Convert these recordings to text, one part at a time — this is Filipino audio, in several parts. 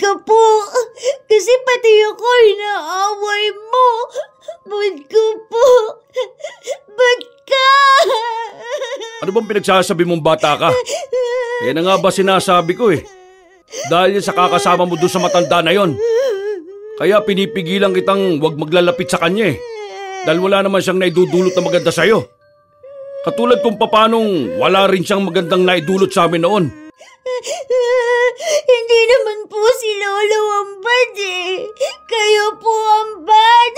ka po. Kasi pati ako inaaway mo. Ba't ko po? Ba't ka? Ano bang pinagsasabi mong bata ka? Yan na nga ba sinasabi ko eh. Dahil sa kakasama mo doon sa matanda na yon. Kaya pinipigilan kitang huwag maglalapit sa kanya eh. Dahil wala naman siyang naidudulot na maganda sa'yo. Katulad kung papanong wala rin siyang magandang naidulot sa amin noon. Hindi naman po si Lolo ang bad eh. Kayo po ang bad.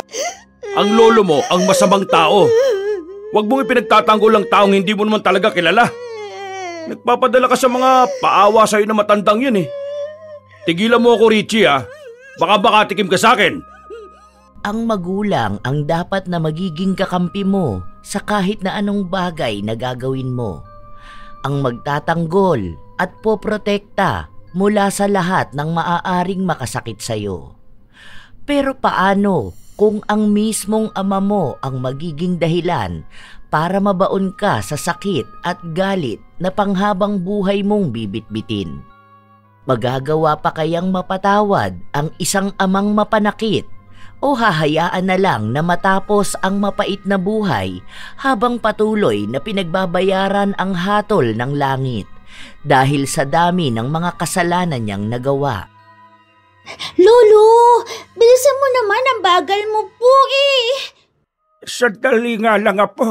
Ang lolo mo ang masamang tao. Huwag mong ipinagtatanggol ang taong hindi mo naman talaga kilala. Nagpapadala ka sa mga paawa sa'yo na matandang yun eh. Tigilan mo ako, Richie ah. Baka tikim ka sa akin. Ang magulang ang dapat na magiging kakampi mo sa kahit na anong bagay na gagawin mo. Ang magtatanggol at poprotekta mula sa lahat ng maaaring makasakit sa'yo. Pero paano kung ang mismong ama mo ang magiging dahilan para mabaon ka sa sakit at galit na panghabang buhay mong bibitbitin? Magagawa pa kayang mapatawad ang isang amang mapanakit o hahayaan na lang na matapos ang mapait na buhay habang patuloy na pinagbabayaran ang hatol ng langit dahil sa dami ng mga kasalanan niyang nagawa? Lolo, bilisan mo naman, ang bagal mo po eh. Sandali nga lang, Apo.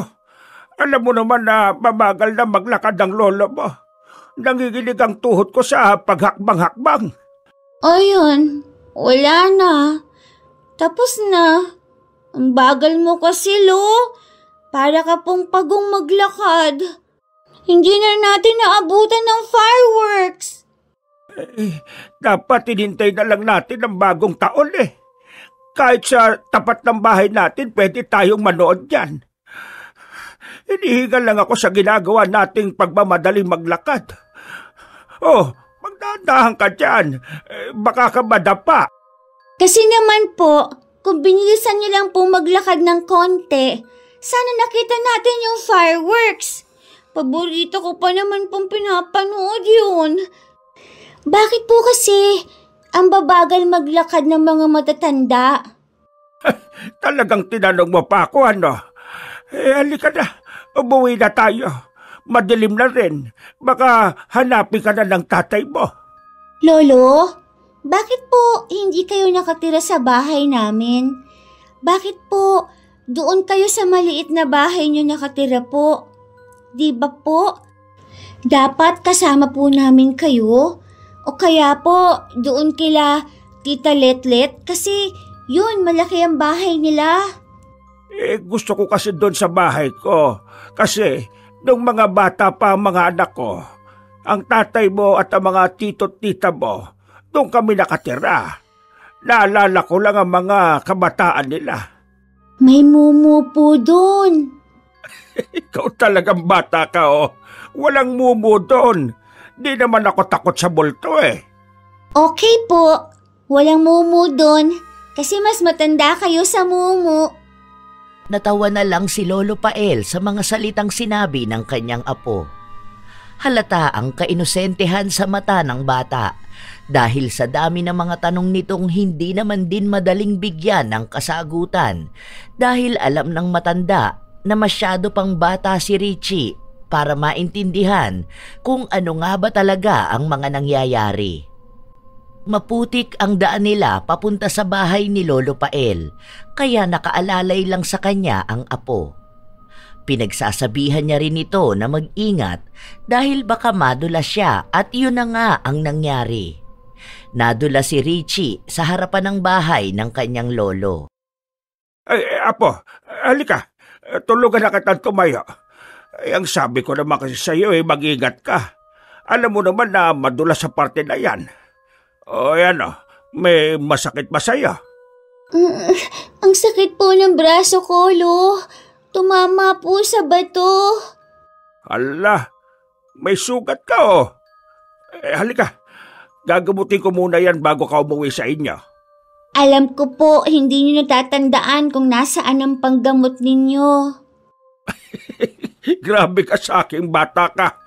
Alam mo naman na mabagal na maglakad ang lolo mo. Nanginginig ang tuhod ko sa paghakbang-hakbang. Ayun, wala na. Tapos na. Ang bagal mo kasi, Lo. Para ka pong pagong maglakad. Hindi na natin naabutan ng fireworks. Dapat hinintay na lang natin ang bagong taon eh. Kahit sa tapat ng bahay natin, pwede tayong manood yan. Hinihingal lang ako sa ginagawa nating pagmamadaling maglakad. Oh, magdahan ka dyan. Baka ka madapa. Kasi naman po, kung binilisan niyo lang po maglakad ng konti, sana nakita natin yung fireworks. Paborito ko pa naman pong pinapanood yun. Bakit po kasi ang babagal maglakad ng mga matatanda? Talagang tinanong mo pa ako, ano? Halika na. Umuwi na tayo. Madilim na rin. Baka hanapin ka na ng tatay mo. Lolo, bakit po hindi kayo nakatira sa bahay namin? Bakit po doon kayo sa maliit na bahay niyo nakatira po? Di ba po? Dapat kasama po namin kayo. O kaya po doon kila Tita Letlet kasi yun, malaki ang bahay nila. Gusto ko kasi doon sa bahay ko. Kasi nung mga bata pa ang mga anak ko, ang tatay mo at ang mga tito at tita mo, doon kami nakatira. Naalala ko lang ang mga kabataan nila. May mumu po doon. Ikaw talagang bata ka, oh. Walang mumu doon. Di naman ako takot sa multo eh. Okay po, walang mumu doon kasi mas matanda kayo sa mumu. Natawa na lang si Lolo Pael sa mga salitang sinabi ng kanyang apo. Halata ang kainosentehan sa mata ng bata dahil sa dami ng mga tanong nitong hindi naman din madaling bigyan ng kasagutan dahil alam ng matanda na masyado pang bata si Richie para maintindihan kung ano nga ba talaga ang mga nangyayari. Maputik ang daan nila papunta sa bahay ni Lolo Pael, kaya nakaalalay lang sa kanya ang apo. Pinagsasabihan niya rin ito na mag-ingat dahil baka madula siya at yun na nga ang nangyari. Nadula si Richie sa harapan ng bahay ng kanyang lolo. Apo, halika. Tulugan na kitang tumayo. Ang sabi ko naman kasi sa iyo, mag-ingat ka. Alam mo naman na madula sa parte na yan. O yan o, may masakit ba sa'yo? Ang sakit po ng braso ko, Lo. Tumama po sa bato. Hala, may sugat ka o. Halika, gagamutin ko muna yan bago ka umuwi sa inyo. Alam ko po, hindi niyo natatandaan kung nasaan ang panggamot ninyo. Grabe ka sa aking bata ka.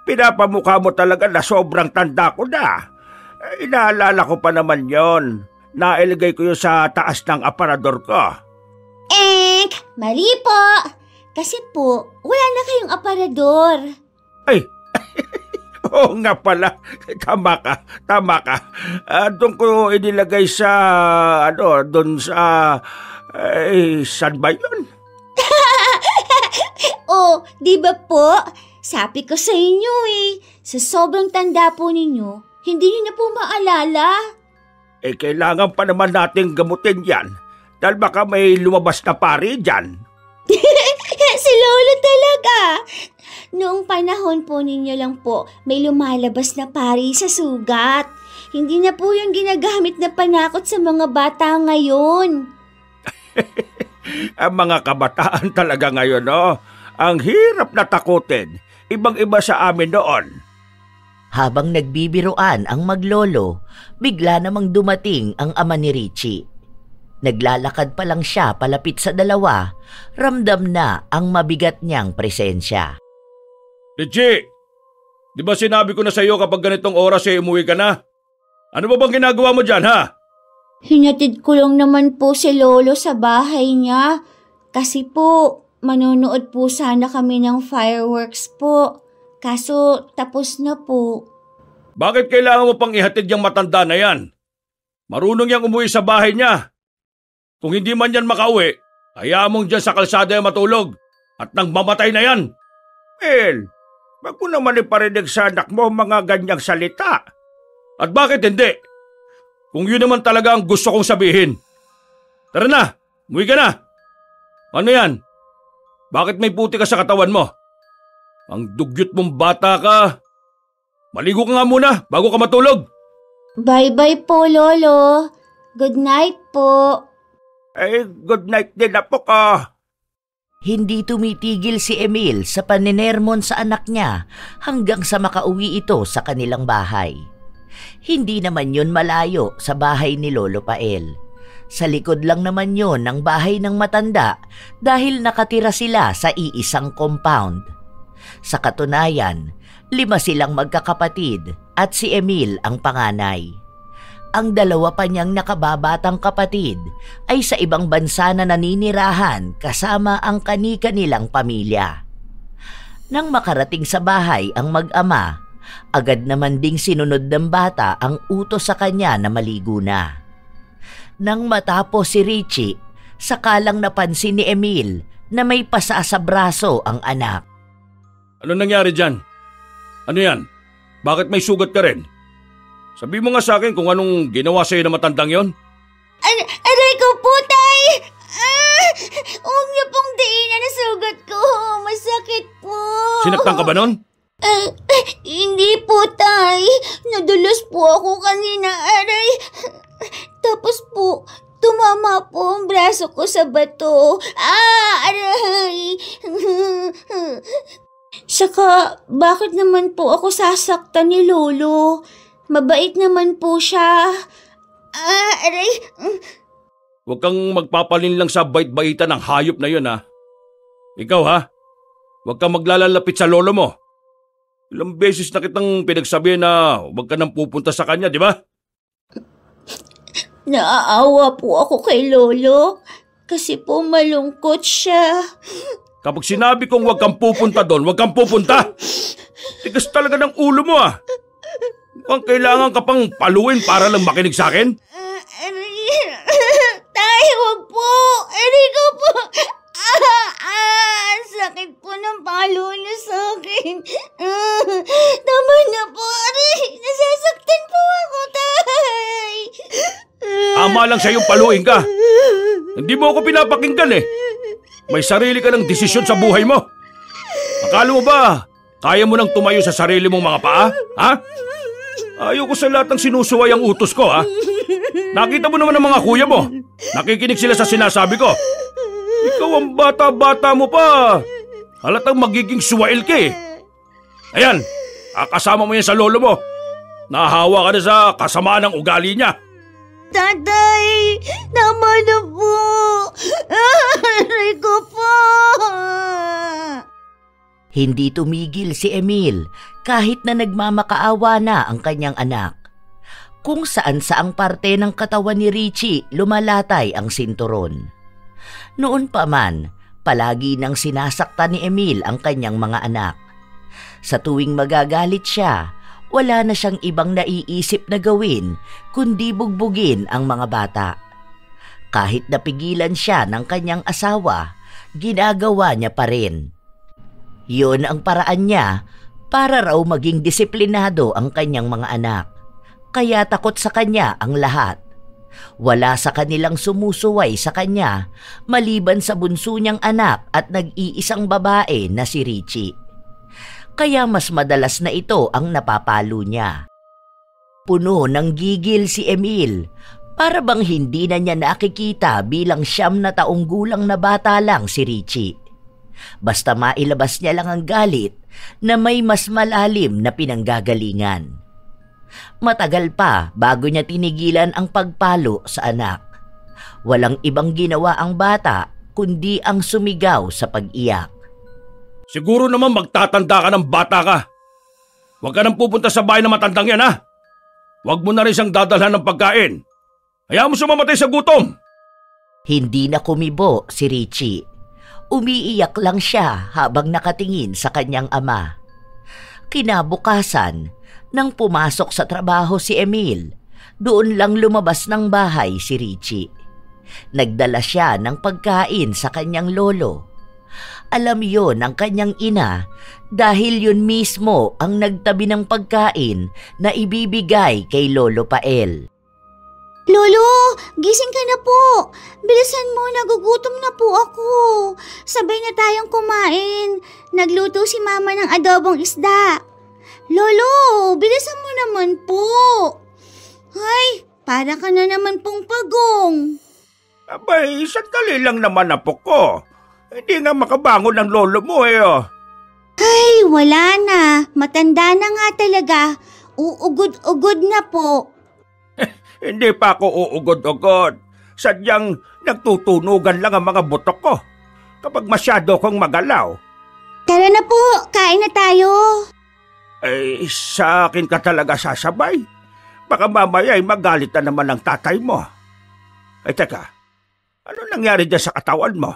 Pinapamukha mo talaga na sobrang tanda ko na. Inaalala ko pa naman yon. Nailagay ko yun sa taas ng aparador ko. Mali po. Kasi po, wala na kayong aparador. Ay, oo nga pala. Tama ka. Doon ko inilagay sa, doon sa, saan ba yun? Oh, di ba po? Sabi ko sa inyo sa sobrang tanda po ninyo, hindi niyo na po maalala. Kailangan pa naman nating gamutin yan. Dahil baka may lumabas na pari dyan. Si Lolo talaga. Noong panahon po ninyo lang po, may lumalabas na pari sa sugat. Hindi na po yung ginagamit na panakot sa mga bata ngayon. Ang mga kabataan talaga ngayon, no? Ang hirap na takutin. Ibang-iba sa amin noon. Habang nagbibiruan ang maglolo, bigla namang dumating ang ama ni Richie. Naglalakad pa lang siya palapit sa dalawa, ramdam na ang mabigat niyang presensya. Richie, di ba sinabi ko na sa iyo kapag ganitong oras umuwi ka na? Ano ba bang ginagawa mo dyan, ha? Hinatid ko lang naman po si Lolo sa bahay niya. Kasi po, manonood po sana kami ng fireworks po. Kaso tapos na po. Bakit kailangan mo pang ihatid yung matanda na yan? Marunong yang umuwi sa bahay niya. Kung hindi man yan makauwi, hayaan mong dyan sa kalsada yung matulog. At nang mamatay na yan. Well, wag mo naman iparinig sa anak mo mga ganyang salita. At bakit hindi? Kung yun naman talaga ang gusto kong sabihin. Tara na, umuwi ka na. Ano yan? Bakit may puti ka sa katawan mo? Ang dugyot mong bata ka. Maligo ka nga muna bago ka matulog. Bye-bye po, Lolo. Good night po. Good night din na po ko. Hindi tumitigil si Emil sa paninermon sa anak niya hanggang sa makauwi ito sa kanilang bahay. Hindi naman yun malayo sa bahay ni Lolo Pael. Sa likod lang naman yun ng bahay ng matanda dahil nakatira sila sa iisang compound. Sa katunayan, 5 silang magkakapatid at si Emil ang panganay. Ang 2 pa niyang nakababatang kapatid ay sa ibang bansa na naninirahan kasama ang kani-kanilang pamilya. Nang makarating sa bahay ang mag-ama, agad naman ding sinunod ng bata ang utos sa kanya na maligo na. Nang matapos si Richie, sakalang napansin ni Emil na may pasa sa braso ang anak. Ano nangyari dyan? Ano yan? Bakit may sugat ka rin? Sabi mo nga sa akin kung anong ginawa sa'yo na matandang yon. Aray ko po, tay! Huwag niyo pong diinan na sugat ko. Masakit po. Sinaktan ka ba nun? Hindi po, tay. Nadulas po ako kanina, aray. Tapos po, tumama po ang braso ko sa bato. Aray! Saka, bakit naman po ako sasaktan ni Lolo? Mabait naman po siya. Aray! Huwag kang magpapalin lang sa bait-baitan ng hayop na yun, ha? Ikaw, ha? Huwag kang maglalalapit sa lolo mo. Ilang beses na kitang pinagsabihan na huwag ka nang pupunta sa kanya, di ba? Naaawa po ako kay Lolo kasi po malungkot siya. Kapag sinabi kong huwag kang pupunta doon, huwag kang pupunta. Tigas talaga ng ulo mo, ha? Mukhang kailangan ka pang paluin para lang makinig sa akin. Tay, huwag po. Aray ko po. Sakit po ng palo niyo sa akin. Tama na po, aray. Nasasaktan po ako, tay. Tama lang sa'yong paluin ka. Hindi mo ako pinapakinggan eh. May sarili ka ng desisyon sa buhay mo. Akala mo ba, kaya mo nang tumayo sa sarili mong mga paa? Ha? Ayoko sa lahat ng sinusuway ang utos ko, ha? Nakita mo naman ang mga kuya mo. Nakikinig sila sa sinasabi ko. Ikaw ang bata-bata mo pa. Halatang magiging suwail ka eh. Ayan, kasama mo yan sa lolo mo. Nahahawa ka na sa kasamaan ng ugali niya. Tatay, tama na po. Aray ko po. Hindi tumigil si Emil kahit na nagmamakaawa na ang kanyang anak. kung saan-saang parte ng katawan ni Richie lumalatay ang sinturon. Noon pa man, palagi nang sinasaktan ni Emil ang kanyang mga anak. Sa tuwing magagalit siya, wala na siyang ibang naiisip na gawin kundi bugbugin ang mga bata. Kahit napigilan siya ng kanyang asawa, ginagawa niya pa rin. Yun ang paraan niya para raw maging disiplinado ang kanyang mga anak. Kaya takot sa kanya ang lahat. Wala sa kanilang sumusuway sa kanya maliban sa bunso niyang anak at nag-iisang babae na si Richie. Kaya mas madalas na ito ang napapalo niya. Puno ng gigil si Emil, para bang hindi na niya nakikita bilang 9 na taong gulang na bata lang si Richie. Basta mailabas niya lang ang galit na may mas malalim na pinanggagalingan. Matagal pa bago niya tinigilan ang pagpalo sa anak. Walang ibang ginawa ang bata kundi ang sumigaw sa pag-iyak. Siguro naman magtatanda ka ng bata ka. Huwag ka nang pupunta sa bahay ng matandang yan, ha? Huwag mo na rin siyang dadalhan ng pagkain. Hayaan mo sumamatay sa gutom. Hindi na kumibo si Richie. Umiiyak lang siya habang nakatingin sa kanyang ama. Kinabukasan, nang pumasok sa trabaho si Emil, doon lang lumabas ng bahay si Richie. Nagdala siya ng pagkain sa kanyang lolo. Alam yon ng kanyang ina dahil yun mismo ang nagtabi ng pagkain na ibibigay kay Lolo Pael. Lolo, gising ka na po. Bilisan mo, nagugutom na po ako. Sabay na tayong kumain. Nagluto si Mama ng adobong isda. Lolo, bilisan mo naman po. Ay, para ka na naman pong pagong. Abay, sandali lang naman apo ko. Hindi nga makabangon ang lolo mo oh. Ay, wala na. Matanda na nga talaga. Uugod-ugod na po. Hindi pa ako uugod-ugod. Sadyang nagtutunugan lang ang mga butok ko kapag masyado kong magalaw. Tara na po, kain na tayo. Eh, sa akin ka talaga sasabay. Baka mamaya ay magalit na naman ang tatay mo. Ay teka, ano nangyari dyan sa katawan mo?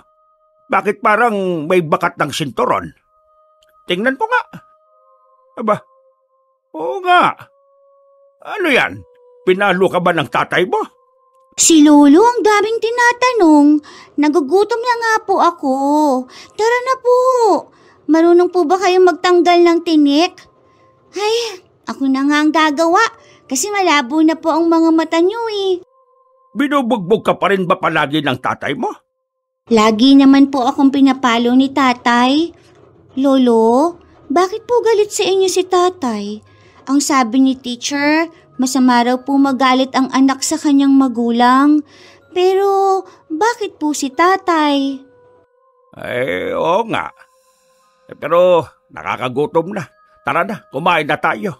Bakit parang may bakat ng sinturon? Tingnan ko nga. Aba, oo nga. Ano yan? Pinalo ka ba ng tatay mo? Si Lolo ang daming tinatanong. Nagugutom na nga po ako. Tara na po. Marunong po ba kayong magtanggal ng tinik? Ay, ako na nga ang gagawa kasi malabo na po ang mga mata niyo eh. Binubugbog ka pa rin ba palagi ng tatay mo? Lagi naman po akong pinapalo ni tatay. Lolo, bakit po galit sa inyo si tatay? Ang sabi ni teacher, masama raw po magalit ang anak sa kanyang magulang. Pero bakit po si tatay? Eh, oo nga. Pero nakakagutom na. Tara na, kumain na tayo.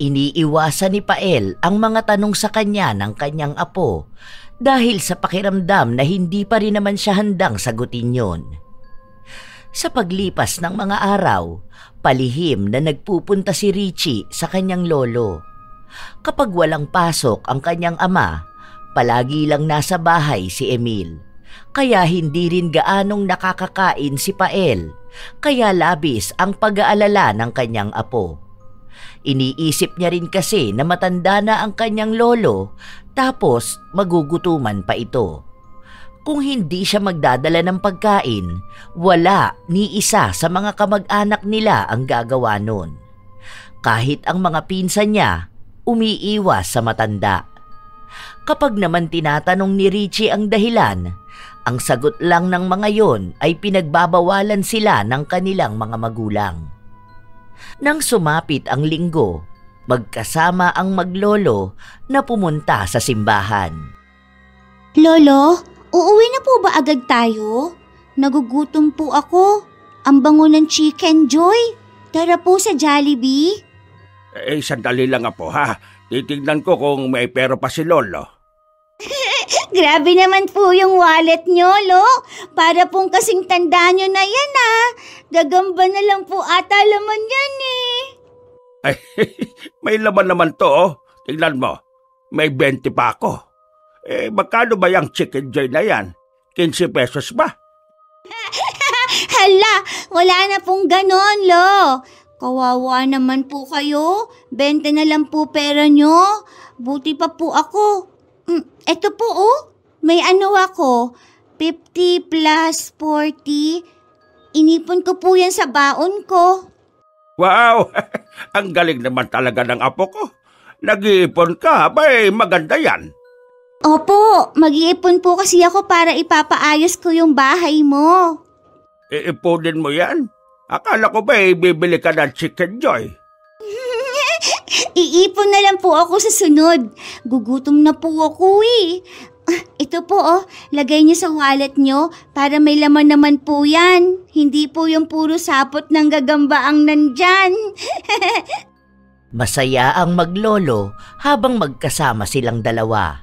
Iniiwasan ni Pael ang mga tanong sa kanya ng kanyang apo dahil sa pakiramdam na hindi pa rin naman siya handang sagutin yon. Sa paglipas ng mga araw, palihim na nagpupunta si Richie sa kanyang lolo. Kapag walang pasok ang kanyang ama, palagi lang nasa bahay si Emil. Kaya hindi rin gaanong nakakakain si Pael, kaya labis ang pag-aalala ng kanyang apo. Iniisip niya rin kasi na matanda na ang kanyang lolo, tapos magugutuman pa ito. Kung hindi siya magdadala ng pagkain, wala ni isa sa mga kamag-anak nila ang gagawa nun. Kahit ang mga pinsan niya, umiiwas sa matanda. Kapag naman tinatanong ni Richie ang dahilan, ang sagot lang ng mga yon ay pinagbabawalan sila ng kanilang mga magulang. Nang sumapit ang linggo, magkasama ang maglolo na pumunta sa simbahan. Lolo, uuwi na po ba agad tayo? Nagugutom po ako. Ang bango ng Chicken Joy. Tara po sa Jollibee. Eh, sandali lang apo ha. Titignan ko kung may pera pa si lolo. Grabe naman po yung wallet nyo, Lo. Para pong kasing tanda nyo na yan, ah. Gagamba na lang po ata laman yan, eh. Ay, may laman naman to, oh. tingnan mo, may 20 pa ako. Magkano ba yung chicken joy na yan? 15 pesos ba? Hala, wala na pong ganon, Lo. Kawawa naman po kayo. 20 na lang po pera nyo. Buti pa po ako. Eto po may ano ako. 50 plus 40. Inipon ko po yan sa baon ko. Wow! Ang galing naman talaga ng apo ko. Nag-iipon ka, maganda yan. Opo, mag-iipon po kasi ako para ipapaayos ko yung bahay mo. Iipunin mo yan? Akala ko bibili ka ng chicken joy? Iipon na lang po ako sa sunod. Gugutom na po ako Ito po lagay niyo sa wallet niyo para may laman naman po yan. Hindi po yung puro sapot ng gagamba ang nandyan. Masaya ang maglolo habang magkasama silang dalawa.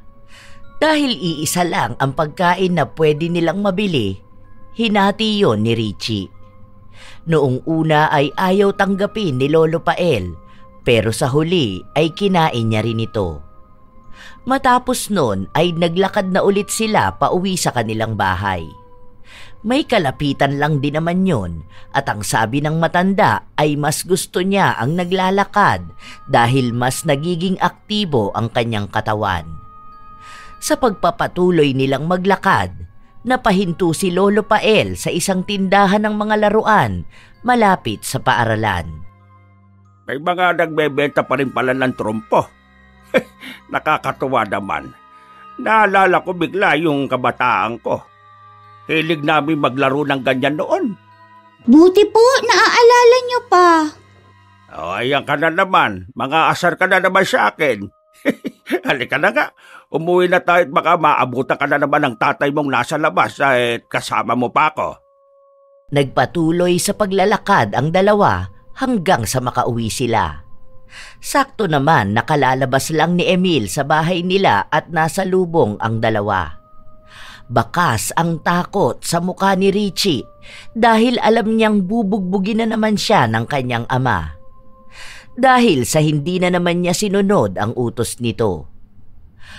Dahil iisa lang ang pagkain na pwede nilang mabili, hinati yon ni Richie. Noong una ay ayaw tanggapin ni Lolo Pael, pero sa huli ay kinain niya rin ito. Matapos nun ay naglakad na ulit sila pauwi sa kanilang bahay. May kalapitan lang din naman yun at ang sabi ng matanda ay mas gusto niya ang naglalakad dahil mas nagiging aktibo ang kanyang katawan. Sa pagpapatuloy nilang maglakad, napahinto si Lolo Pael sa isang tindahan ng mga laruan malapit sa paaralan. May mga nagbebenta pa rin pala ng trompo. Nakakatuwa naman. Naalala ko bigla yung kabataan ko. Hilig namin maglaro ng ganyan noon. Buti po, naaalala niyo pa. Ayan ka na naman. Mga asar ka na naman sa akin. Halika na nga. Umuwi na tayo at baka maabutan ka na naman ng tatay mong nasa labas at kasama mo pa ako. Nagpatuloy sa paglalakad ang dalawa hanggang sa makauwi sila. Sakto naman nakalalabas lang ni Emil sa bahay nila at nasa lubong ang dalawa. Bakas ang takot sa mukha ni Richie dahil alam niyang bubugbugin na naman siya ng kanyang ama. Dahil sa hindi na naman niya sinunod ang utos nito.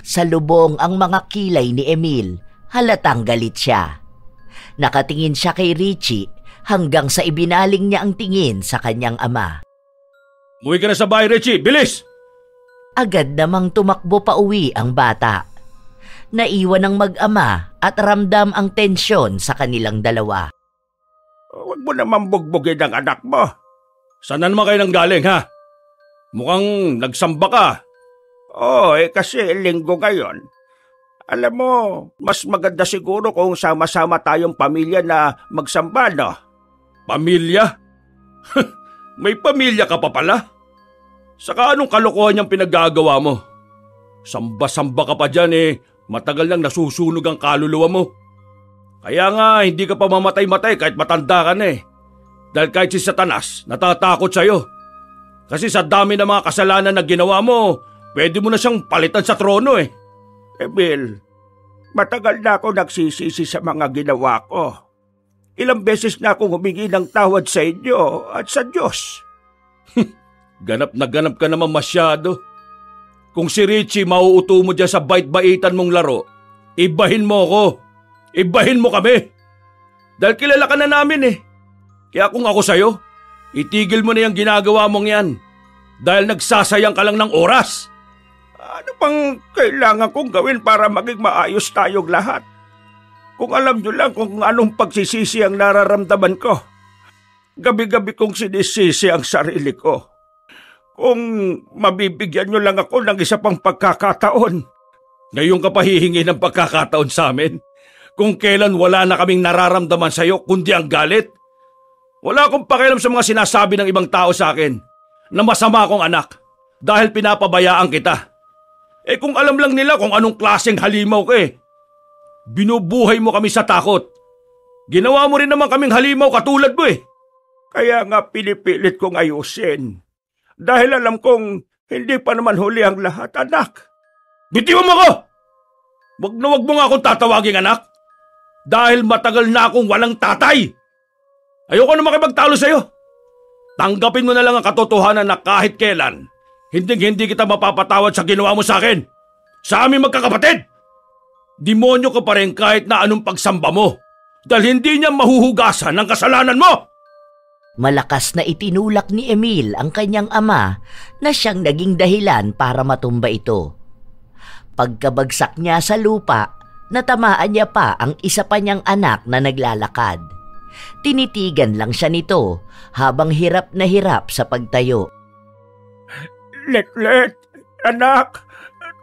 Sa lubong ang mga kilay ni Emil, halatang galit siya. Nakatingin siya kay Richie hanggang sa ibinaling niya ang tingin sa kanyang ama. Umuwi ka na sa bahay, Richie! Bilis! Agad namang tumakbo pa uwi ang bata. Naiwan ng mag-ama at ramdam ang tensyon sa kanilang dalawa. Huwag mo naman bugbugin ang anak mo. Saan na naman kayo nang galing, ha? Mukhang nagsamba ka. Kasi linggo ngayon. Alam mo, mas maganda siguro kung sama-sama tayong pamilya na magsamba, no? Pamilya? May pamilya ka pa pala? Saka anong kalokohan niyang pinaggagawa mo? Samba-samba ka pa dyan matagal nang nasusunog ang kaluluwa mo. Kaya nga hindi ka pa mamatay-matay kahit matanda ka na Dahil kahit si Satanas natatakot sa'yo. Kasi sa dami ng mga kasalanan na ginawa mo, pwede mo na siyang palitan sa trono Emil, matagal na ako nagsisisi sa mga ginawa ko. Ilang beses na akong humingi ng tawad sa inyo at sa Diyos. Ganap na ganap ka naman masyado. Kung si Richie mauuto mo dyan sa bait-baitan mong laro, ibahin mo ako. Ibahin mo kami. Dahil kilala ka na namin Kaya kung ako sa'yo, itigil mo na yung ginagawa mong yan. Dahil nagsasayang ka lang ng oras. Ano pang kailangan kong gawin para maging maayos tayong lahat? Kung alam nyo lang kung anong pagsisisi ang nararamdaman ko. Gabi-gabi kong sinisisi ang sarili ko. Kung mabibigyan nyo lang ako ng isa pang pagkakataon. Ngayon ka pa hihingi ng pagkakataon sa amin? Kung kailan wala na kaming nararamdaman sa'yo kundi ang galit? Wala akong pakialam sa mga sinasabi ng ibang tao sa akin na masama akong anak dahil pinapabayaan kita. Kung alam lang nila kung anong klaseng halimaw ka Binubuhay mo kami sa takot. Ginawa mo rin naman kaming halimaw katulad mo Kaya nga pinipilit kong ayusin. Dahil alam kong hindi pa naman huli ang lahat, anak. Bitiwan mo ko! Wag mo nga akong tatawaging anak. Dahil matagal na akong walang tatay. Ayoko na makipagtalo sa'yo. Tanggapin mo na lang ang katotohanan na kahit kailan, Hindi kita mapapatawad sa ginawa mo sa akin. Sa aming magkakapatid! Demonyo ka pa rin kahit na anong pagsamba mo. Dahil hindi niya mahuhugasan ang kasalanan mo! Malakas na itinulak ni Emil ang kanyang ama na siyang naging dahilan para matumba ito. Pagkabagsak niya sa lupa, natamaan niya pa ang isa pa niyang anak na naglalakad. Tinitigan lang siya nito habang hirap na hirap sa pagtayo. Letlet, anak,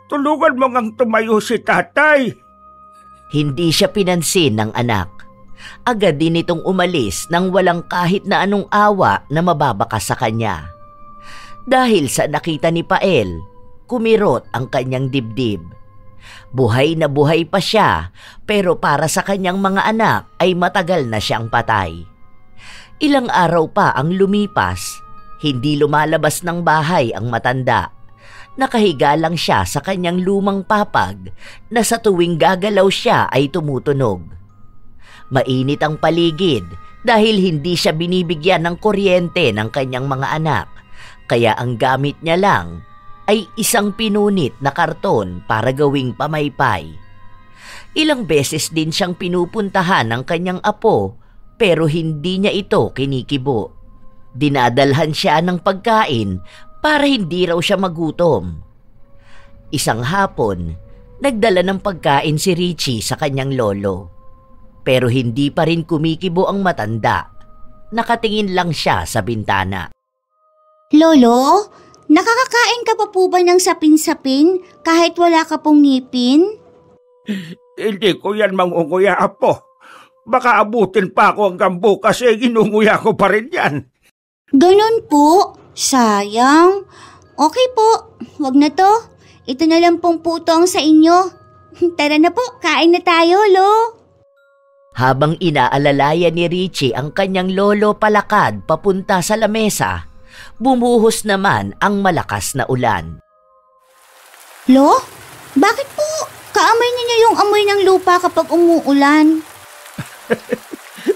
tulungan mo ngang tumayo si tatay. Hindi siya pinansin ng anak. Agad din itong umalis nang walang kahit na anong awa na mababakas sa kanya. Dahil sa nakita ni Pael, kumirot ang kanyang dibdib. Buhay na buhay pa siya, pero para sa kanyang mga anak ay matagal na siyang patay. Ilang araw pa ang lumipas, hindi lumalabas ng bahay ang matanda. Nakahiga lang siya sa kanyang lumang papag na sa tuwing gagalaw siya ay tumutunog. Mainit ang paligid dahil hindi siya binibigyan ng kuryente ng kanyang mga anak, kaya ang gamit niya lang ay isang pinunit na karton para gawing pamaypay. Ilang beses din siyang pinupuntahan ng kanyang apo pero hindi niya ito kinikibo. Dinadalhan siya ng pagkain para hindi raw siya magutom. Isang hapon, nagdala ng pagkain si Richie sa kanyang lolo. Pero hindi pa rin kumikibo ang matanda. Nakatingin lang siya sa bintana. Lolo, nakakakain ka pa po ba ng sapin-sapin kahit wala ka pong ngipin? Hindi ko yan mangunguya, apo. Baka abutin pa ako hanggang bukas ginunguya ko pa rin yan. Ganon po? Sayang. Okay po, wag na to. Ito na lang pong puto ang sa inyo. Tara na po, kain na tayo, lo. Habang inaalalayan ni Richie ang kanyang lolo palakad papunta sa lamesa, bumuhos naman ang malakas na ulan. Lo, bakit po? Kaamoy niyo yung amoy ng lupa kapag umuulan.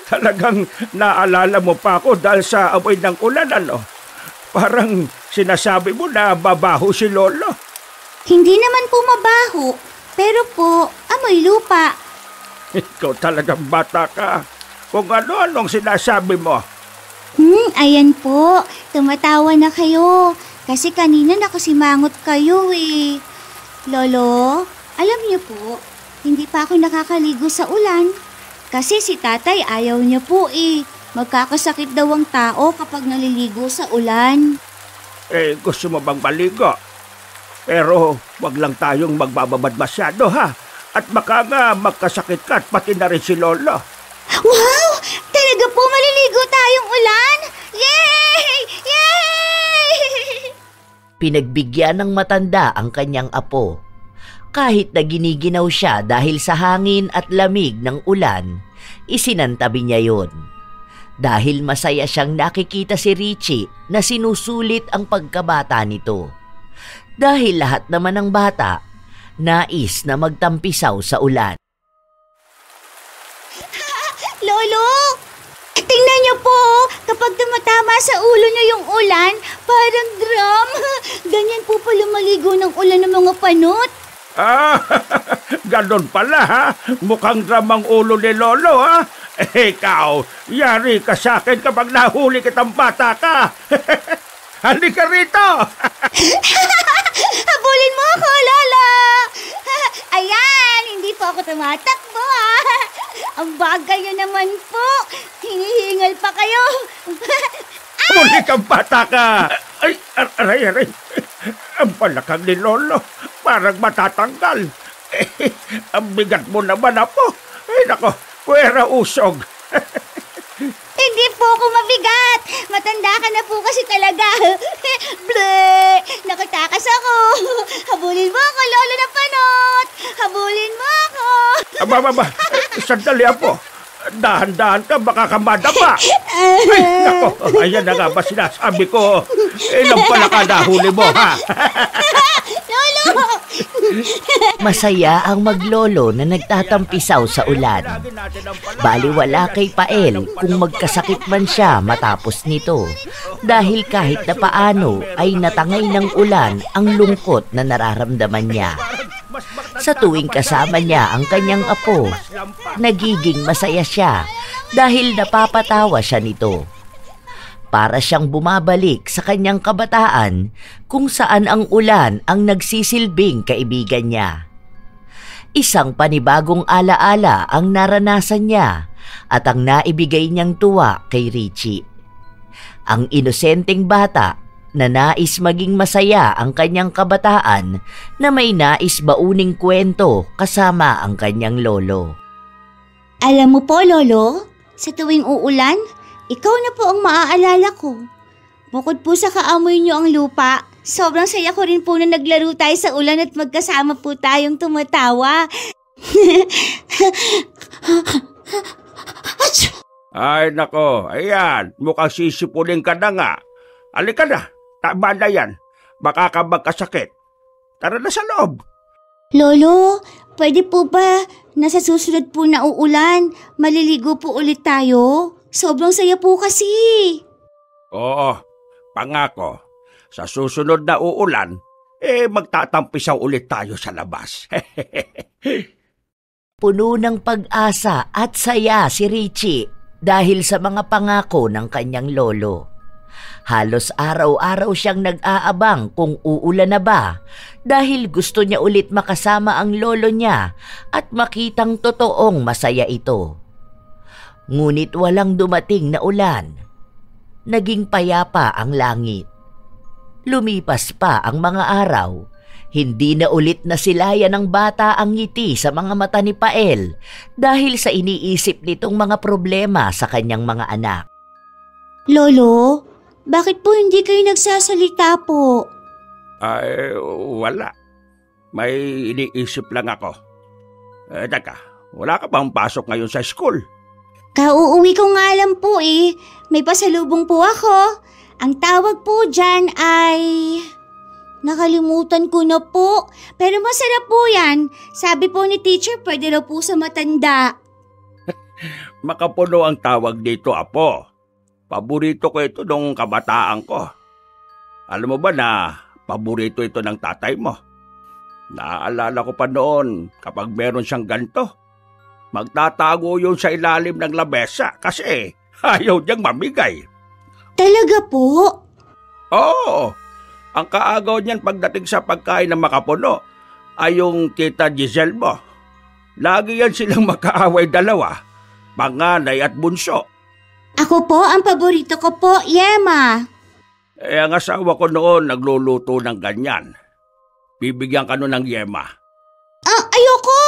Talagang naalala mo pa ako dahil sa amoy ng ulan, ano? Parang sinasabi mo na babaho si Lolo. Hindi naman po mabaho, pero po amoy lupa. Ikaw talagang bata ka. Kung ano-anong sinasabi mo. Ayan po. Tumatawa na kayo. Kasi kanina nakasimangot kayo eh. Lolo, alam niyo po, hindi pa ako nakakaligo sa ulan. Kasi si tatay ayaw niya po eh. Magkakasakit daw ang tao kapag naliligo sa ulan. Gusto mo bang maligo? Pero wag lang tayong magbababad masyado, ha? At baka nga magkasakit ka at pati na rin si Lolo. Wow! Talaga po maliligo tayong ulan? Yay! Yay! Pinagbigyan ng matanda ang kanyang apo. Kahit na giniginaw siya dahil sa hangin at lamig ng ulan, isinantabi niya yon. Dahil masaya siyang nakikita si Richie na sinusulit ang pagkabata nito. Dahil lahat naman ng bata, nais na magtampisaw sa ulan. Lolo! Tingnan niyo po, kapag tumatama sa ulo niyo yung ulan, parang drum. Ganyan po pala maligo ng ulan ng mga panot. Ganon pala, ha? Mukhang dramang ulo ni Lolo, ha? Ikaw, yari ka sa akin kapag nahuli kitang bata ka. Halika rito! Habulin mo ako, Lolo! Ayan, hindi po ako tumatakbo, ha? Ang bagay niyo naman po. Hinihingal pa kayo. Huli kang bata ka! Ay, aray. Ang palakang ni Lolo. Parang matatanggal. Ang bigat mo naman, apo. Ay, nako, puwera usog. Hindi po ako mabigat. Matanda ka na po kasi talaga. Bleh! Nakatakas ako. Habulin mo ako, Lolo na panot. Habulin mo ako. Aba, sandali, apo. Dahan-dahan ka, baka ka madapa. Ay, nako, ayan na nga ba sinasabi ko. Ilang pala ka nahuli mo, ha? Lolo! Masaya ang maglolo na nagtatampisaw sa ulan. Baliwala kay Pael kung magkasakit man siya matapos nito, dahil kahit na paano ay natangay ng ulan ang lungkot na nararamdaman niya. Sa tuwing kasama niya ang kanyang apo, nagiging masaya siya dahil napapatawa siya nito. Para siyang bumabalik sa kanyang kabataan kung saan ang ulan ang nagsisilbing kaibigan niya. Isang panibagong alaala ang naranasan niya at ang naibigay niyang tuwa kay Richie. Ang inosenteng bata na nais maging masaya ang kanyang kabataan na may nais bauning kwento kasama ang kanyang lolo. Alam mo po, Lolo, sa tuwing uulan, ikaw na po ang maaalala ko. Bukod po sa kaamoy niyo ang lupa, sobrang saya ko rin po na naglaro tayo sa ulan at magkasama po tayong tumatawa. Ay nako, ayan, mukhang sisipunin ka na nga. Halika na, tama na yan. Baka ka magkasakit. Tara na sa loob. Lolo, pwede po ba na sa susunod po na uulan, maliligo po ulit tayo? Sobrang saya po kasi. Oo, pangako. Sa susunod na uulan, magtatampisaw ulit tayo sa labas. Puno ng pag-asa at saya si Richie dahil sa mga pangako ng kanyang lolo. Halos araw-araw siyang nag-aabang kung uulan na ba dahil gusto niya ulit makasama ang lolo niya at makitang totoong masaya ito. Ngunit walang dumating na ulan. Naging payapa ang langit. Lumipas pa ang mga araw. Hindi na ulit nasilayan ng bata ang ngiti sa mga mata ni Pael dahil sa iniisip nitong mga problema sa kanyang mga anak. Lolo, bakit po hindi kayo nagsasalita po? Ay, wala. May iniisip lang ako. Teka, wala ka bang pasok ngayon sa school? Kauuwi ko nga lang po eh. May pasalubong po ako. Ang tawag po dyan ay... Nakalimutan ko na po. Pero masarap po yan. Sabi po ni teacher, pwede raw po sa matanda. Makapuno ang tawag dito, apo. Paborito ko ito nung kabataan ko. Alam mo ba na paborito ito ng tatay mo? Naaalala ko pa noon kapag meron siyang ganito. Magtatago yun sa ilalim ng lamesa kasi ayaw niyang mamigay. Talaga po? Oo, ang kaagaw niyan pagdating sa pagkain na makapuno ay yung tita Giselle mo. Lagi yan silang makaaway dalawa, panganay at bunso. Ako po, ang paborito ko po, yema. Ang asawa ko noon nagluluto ng ganyan. Bibigyan ka nun ng yema. Ayoko!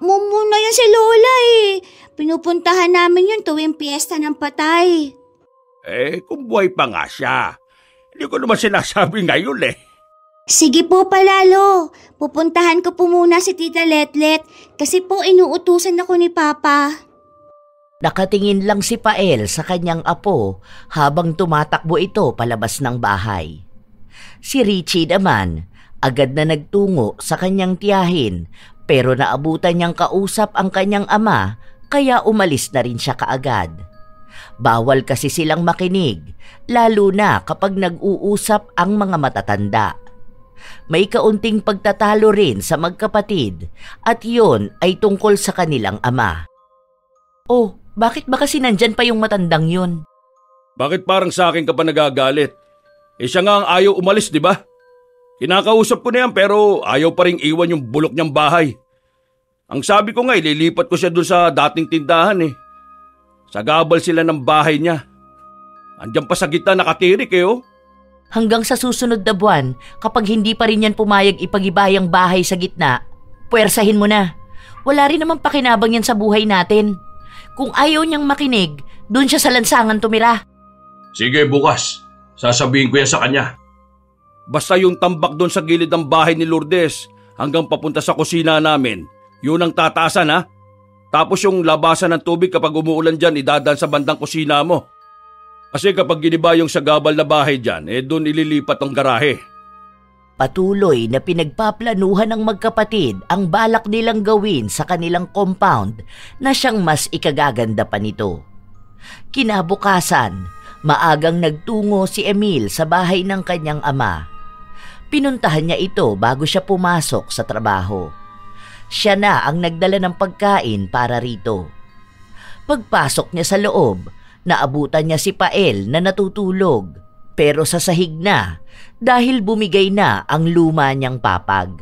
Mumuna yan si Lola eh. Pinupuntahan namin yun tuwing piyesta ng patay. Kung buhay pa nga siya. Hindi ko naman sinasabi ngayon eh. Sige po palalo. Pupuntahan ko po muna si Tita Letlet kasi po inuutusan ako ni Papa. Nakatingin lang si Pael sa kanyang apo habang tumatakbo ito palabas ng bahay. Si Richie naman, agad na nagtungo sa kanyang tiyahin pero naabutan niyang kausap ang kanyang ama kaya umalis na rin siya kaagad. Bawal kasi silang makinig, lalo na kapag nag-uusap ang mga matatanda. May kaunting pagtatalo rin sa magkapatid at yun ay tungkol sa kanilang ama. Oh, bakit ba kasi nandyan pa yung matandang yun? Bakit parang sa akin ka pa nagagalit? Siya nga ang ayaw umalis, di ba? Kinakausap ko na yan pero ayaw pa rin iwan yung bulok niyang bahay. Ang sabi ko nga, ililipat ko siya dun sa dating tindahan eh. Sa gabal sila ng bahay niya. Andiyan pa sa gitna nakatirik eh oh. Hanggang sa susunod na buwan, kapag hindi pa rin yan pumayag ipagibayang bahay sa gitna, puwersahin mo na. Wala rin naman pakinabang yan sa buhay natin. Kung ayaw niyang makinig, doon siya sa lansangan tumira. Sige bukas, sasabihin ko yan sa kanya. Basta yung tambak doon sa gilid ng bahay ni Lourdes hanggang papunta sa kusina namin, yun ang tataasan ha. Tapos yung labasan ng tubig kapag umuulan dyan, idadaan sa bandang kusina mo. Kasi kapag giniba yung sa gabal na bahay dyan, doon ililipat ang garahe. Patuloy na pinagpaplanuhan ng magkapatid ang balak nilang gawin sa kanilang compound na siyang mas ikagaganda pa nito. Kinabukasan, maagang nagtungo si Emil sa bahay ng kanyang ama. Pinuntahan niya ito bago siya pumasok sa trabaho. Siya na ang nagdala ng pagkain para rito. Pagpasok niya sa loob, naabutan niya si Pael na natutulog, pero sa sahig na dahil bumigay na ang luma niyang papag.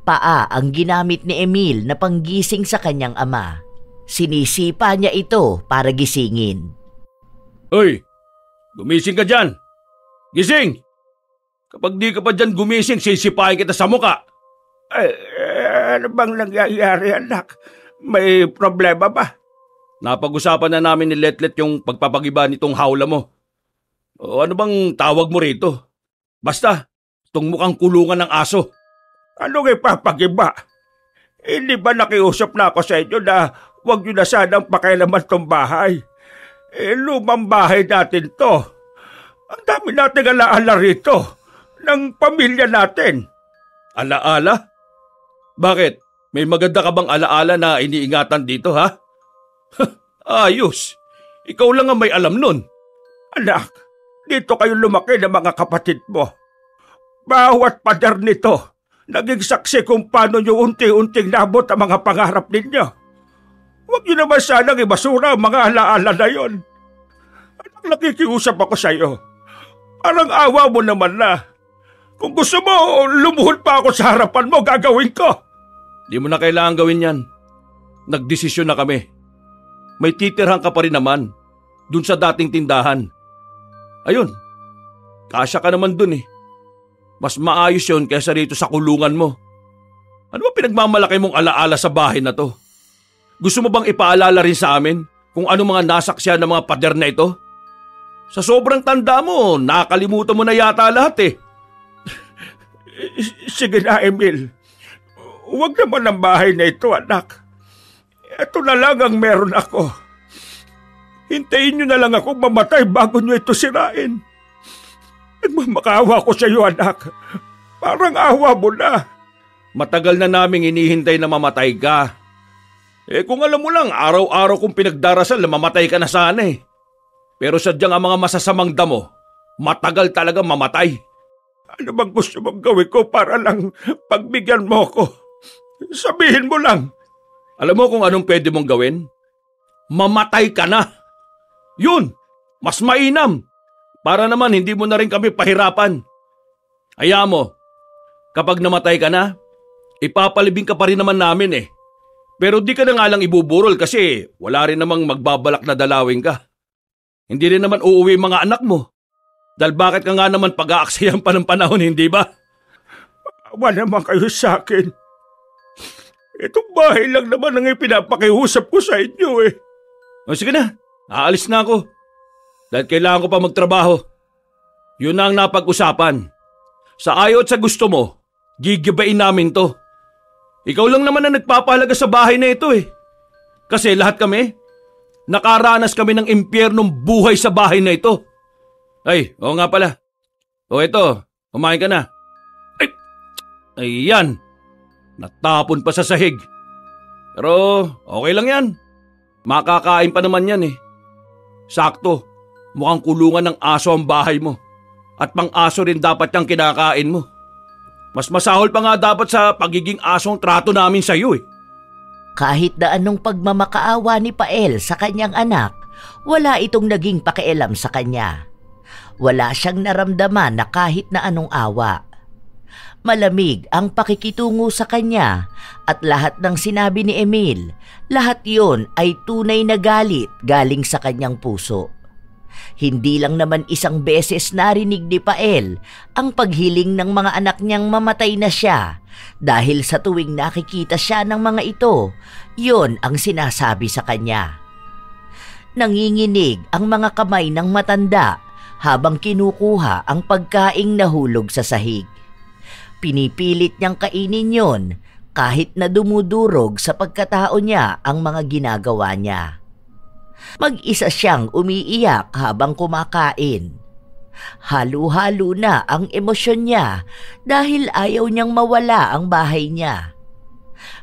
Paa ang ginamit ni Emil na panggising sa kanyang ama. Sinisipa niya ito para gisingin. Hoy! Gumising ka dyan! Gising! Kapag di ka pa dyan gumising, sisipahin kita sa muka! Ano bang nangyayari, anak? May problema ba? Napag-usapan na namin ni Letlet yung pagpapagiba nitong hawla mo. O ano bang tawag mo rito? Basta, itong mukhang kulungan ng aso. Anong ipapagiba? Hindi ba nakiusap na ako sa inyo na huwag nyo na sanang pakialaman tong bahay? Lumang bahay natin to. Ang dami nating alaala rito ng pamilya natin. Alaala? Bakit? May maganda ka bang alaala na iniingatan dito, ha? Ayos. Ikaw lang ang may alam nun. Anak, dito kayo lumaki ng mga kapatid mo. Bawat pader nito, naging saksi kung paano nyo unti-unting nabot ang mga pangarap ninyo. Huwag nyo naman sanang ibasura ang mga alaala na yon. Anak, nakikiusap ako sa iyo. Parang awa mo naman na. Kung gusto mo, lumuhod pa ako sa harapan mo, gagawin ko. Di mo na kailangan gawin yan. Nagdesisyon na kami. May titirhan ka pa rin naman dun sa dating tindahan. Ayun, kasya ka naman dun eh. Mas maayos yun kaysa rito sa kulungan mo. Ano ba pinagmamalaki mong alaala sa bahay na to? Gusto mo bang ipaalala rin sa amin kung ano mga nasaksihan ng mga pader na ito? Sa sobrang tanda mo, nakakalimutan mo na yata lahat eh. Sige na, Emil. Huwag naman ang bahay na ito, anak. Ito na lang ang meron ako. Hintayin nyo na lang ako mamatay bago nyo ito sirain. Nagmamakaawa ko sa iyo, anak. Parang awa mo na. Matagal na naming inihintay na mamatay ka. Kung alam mo lang, araw-araw kong pinagdarasal na mamatay ka na sana eh. Pero sadyang ang mga masasamang damo, matagal talaga mamatay. Ano bang gusto mong gawin ko para lang pagbigyan mo ko? Sabihin mo lang. Alam mo kung anong pwede mong gawin? Mamatay ka na. Yun, mas mainam. Para naman hindi mo na rin kami pahirapan. Hayaan mo, kapag namatay ka na, ipapalibing ka pa rin naman namin eh. Pero di ka na nga lang ibuburol kasi wala rin namang magbabalak na dalawin ka. Hindi rin naman uuwi mga anak mo. Dahil bakit ka nga naman pag-aaksayan pa ng panahon, hindi ba? Wala naman kayo sa akin. Itong bahay lang naman ang ipinapakiusap ko sa inyo eh. O sige na, aalis na ako. Dahil kailangan ko pa magtrabaho. Yun na ang napag-usapan. Sa ayaw at sa gusto mo, gigibain namin to. Ikaw lang naman ang nagpapahalaga sa bahay na ito eh. Kasi lahat kami, nakaranas kami ng impyernong buhay sa bahay na ito. Ay, oo nga pala. O ito, kumain ka na. Ay, ayan. Natapon pa sa sahig. Pero okay lang yan. Makakain pa naman yan eh. Sakto, mukhang kulungan ng aso ang bahay mo. At pang-aso rin dapat yung kinakain mo. Mas masahol pa nga dapat sa pagiging asong trato namin sa iyo eh. Kahit na anong pagmamakaawa ni Pael sa kanyang anak, wala itong naging pakialam sa kanya. Wala siyang naramdaman na kahit na anong awa. Malamig ang pakikitungo sa kanya at lahat ng sinabi ni Emil, lahat yon ay tunay na galit galing sa kanyang puso. Hindi lang naman isang beses narinig ni Pael ang paghiling ng mga anak niyang mamatay na siya dahil sa tuwing nakikita siya ng mga ito, yon ang sinasabi sa kanya. Nanginginig ang mga kamay ng matanda habang kinukuha ang pagkaing nahulog sa sahig. Pinipilit niyang kainin yon kahit na dumudurog sa pagkatao niya ang mga ginagawa niya. Mag-isa siyang umiiyak habang kumakain. Halo-halo na ang emosyon niya dahil ayaw niyang mawala ang bahay niya.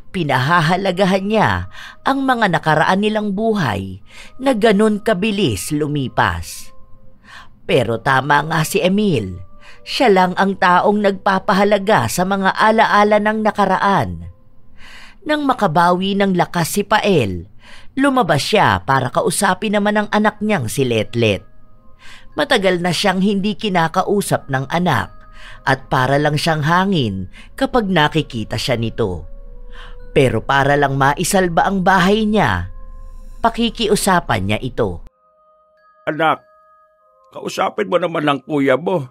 Pinahahalagahan niya ang mga nakaraan nilang buhay na ganon kabilis lumipas. Pero tama nga si Emil, siya lang ang taong nagpapahalaga sa mga alaala ng nakaraan. Nang makabawi ng lakas si Pael, lumabas siya para kausapin naman ang anak niyang si Letlet. Matagal na siyang hindi kinakausap ng anak at para lang siyang hangin kapag nakikita siya nito. Pero para lang maisalba ang bahay niya, pakikiusapan niya ito. Anak, kausapin mo naman ang kuya mo.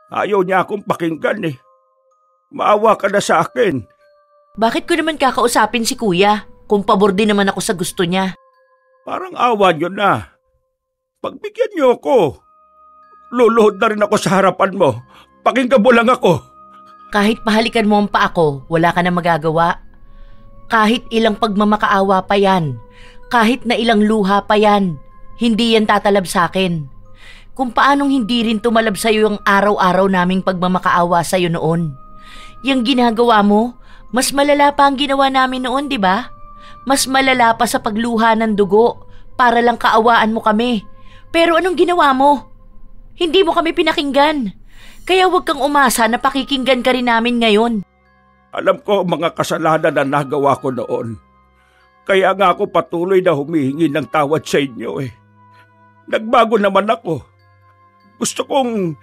Ayaw niya akong pakinggan eh. Maawa ka na sa akin. Bakit ko naman kakausapin si kuya kung pabor din naman ako sa gusto niya? Parang awa niyo na. Pagbigyan niyo ako. Luluhod na rin ako sa harapan mo. Pakinggan mo lang ako. Kahit pahalikan mo ang pa ako, wala ka na magagawa. Kahit ilang pagmamakaawa pa yan, kahit na ilang luha pa yan, hindi yan tatalab sa akin. Kung paanong hindi rin tumalab sa'yo yung araw-araw naming pagmamakaawa sa'yo noon. Yung ginagawa mo, mas malala pa ang ginawa namin noon, di ba? Mas malala pa sa pagluha ng dugo para lang kaawaan mo kami. Pero anong ginawa mo? Hindi mo kami pinakinggan. Kaya huwag kang umasa na pakikinggan ka rin namin ngayon. Alam ko ang mga kasalanan na nagawa ko noon. Kaya nga ako patuloy na humihingi ng tawad sa inyo eh. Nagbago naman ako. Gusto kong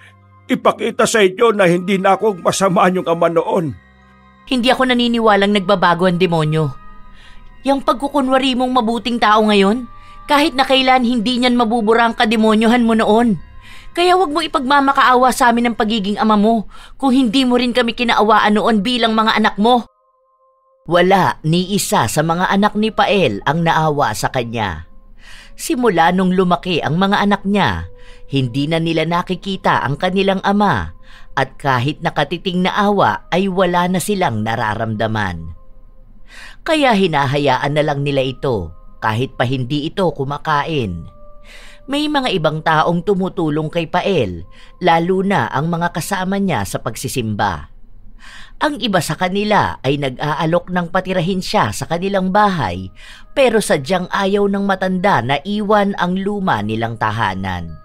ipakita sa inyo na hindi na ako masama yung ama noon. Hindi ako naniniwalang nagbabago ang demonyo. Yung pagkukunwari mong mabuting tao ngayon, kahit na kailan hindi niyan mabubura ang kademonyohan mo noon. Kaya wag mo ipagmamakaawa sa amin ang pagiging ama mo kung hindi mo rin kami kinaawaan noon bilang mga anak mo. Wala ni isa sa mga anak ni Pael ang naawa sa kanya. Simula nung lumaki ang mga anak niya, hindi na nila nakikita ang kanilang ama at kahit nakatiting na awa ay wala na silang nararamdaman. Kaya hinahayaan na lang nila ito kahit pa hindi ito kumakain. May mga ibang taong tumutulong kay Pael, lalo na ang mga kasama niya sa pagsisimba. Ang iba sa kanila ay nag-aalok ng patirahin siya sa kanilang bahay pero sadyang ayaw ng matanda na iwan ang luma nilang tahanan.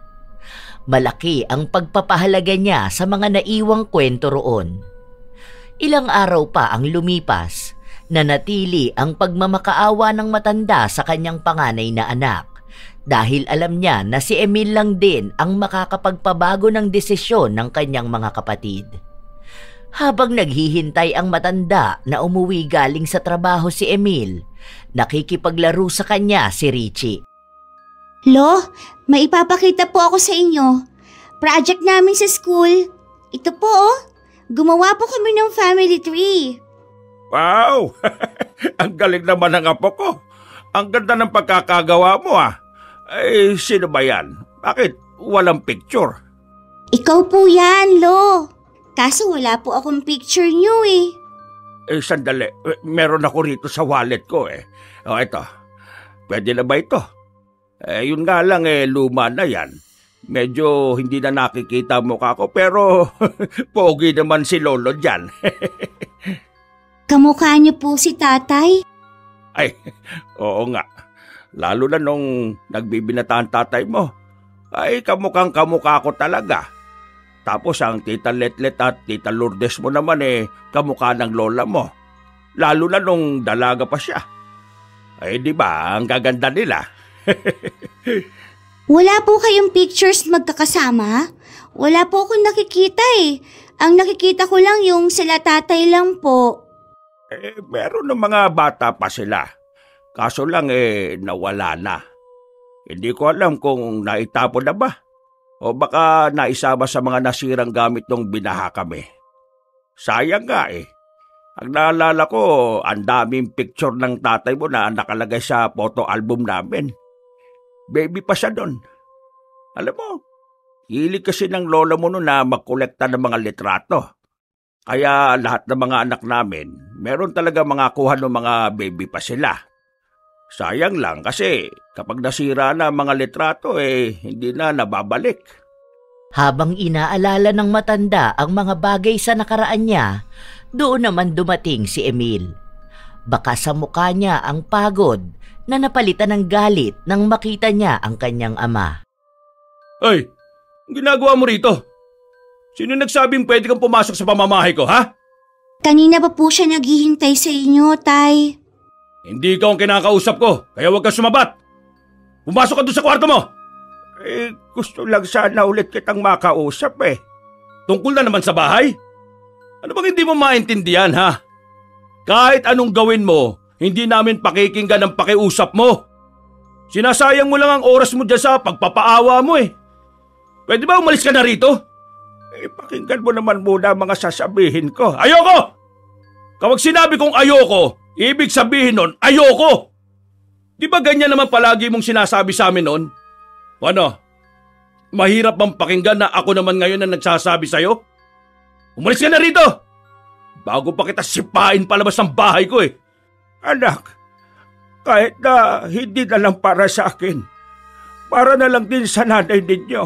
Malaki ang pagpapahalaga niya sa mga naiwang kwento roon. Ilang araw pa ang lumipas, nanatili ang pagmamakaawa ng matanda sa kanyang panganay na anak dahil alam niya na si Emil lang din ang makakapagpabago ng desisyon ng kanyang mga kapatid. Habang naghihintay ang matanda na umuwi galing sa trabaho si Emil, nakikipaglaro sa kanya si Richie. Lo, may ipapakita po ako sa inyo. Project namin sa school. Ito po oh, gumawa po kami ng family tree. Wow! Ang galing naman ng apo ko. Ang ganda ng pagkakagawa mo ah. Eh, sino ba yan? Bakit walang picture? Ikaw po yan, Lo. Kaso wala po akong picture niyo eh. Eh, sandali. Meron ako rito sa wallet ko eh. O, ito. Pwede na ba ito? Eh, yun nga lang eh, luma na yan. Medyo hindi na nakikita mukha ko pero pogi naman si Lolo dyan. Kamukha niyo po si tatay? Ay, oo nga. Lalo na nung nagbibinata ang tatay mo. Ay, kamukhang kamukha ko talaga. Tapos ang tita Letlet at tita Lourdes mo naman eh, kamukha ng lola mo. Lalo na nung dalaga pa siya. Ay, di ba, ang gaganda nila. Wala po kayong pictures magkakasama? Wala po akong nakikita eh. Ang nakikita ko lang yung sila tatay lang po. Eh, meron ng mga bata pa sila. Kaso lang eh, nawala na. Hindi ko alam kung naitapon na ba. O baka naisama sa mga nasirang gamit nung binaha kami. Sayang nga eh. Ang naalala ko, ang daming picture ng tatay mo na nakalagay sa photo album namin. Baby pa siya doon. Alam mo, hilig kasi ng lola mo noon na magkolekta ng mga litrato. Kaya lahat ng mga anak namin, meron talaga mga kuha ng mga baby pa sila. Sayang lang kasi kapag nasira na mga litrato eh, hindi na nababalik. Habang inaalala ng matanda ang mga bagay sa nakaraan niya, doon naman dumating si Emil. Baka sa mukha niya ang pagod na napalitan ng galit nang makita niya ang kanyang ama. Ay, ang ginagawa mo rito? Sino nagsabing pwede kang pumasok sa pamamahay ko, ha? Kanina pa po siya naghihintay sa inyo, Tay. Hindi ikaw ang kinakausap ko, kaya huwag kang sumabat. Pumasok ka doon sa kwarto mo! Gusto lang sana ulit kitang makausap eh. Tungkol na naman sa bahay? Ano bang hindi mo maintindihan, ha? Kahit anong gawin mo, hindi namin pakikinggan ang pakiusap mo. Sinasayang mo lang ang oras mo dyan sa pagpapaawa mo eh. Pwede ba umalis ka na rito? Pakinggan mo naman muna ang mga sasabihin ko. Ayoko! Kapag sinabi kong ayoko, ibig sabihin nun, ayoko! Di ba ganyan naman palagi mong sinasabi sa amin nun? Ano? Mahirap bang pakinggan na ako naman ngayon na nagsasabi sa'yo? Umalis ka na rito! Bago pa kita sipain palabas ng bahay ko eh. Anak, kahit na hindi na lang para sa akin, para na lang din sa nanay ninyo.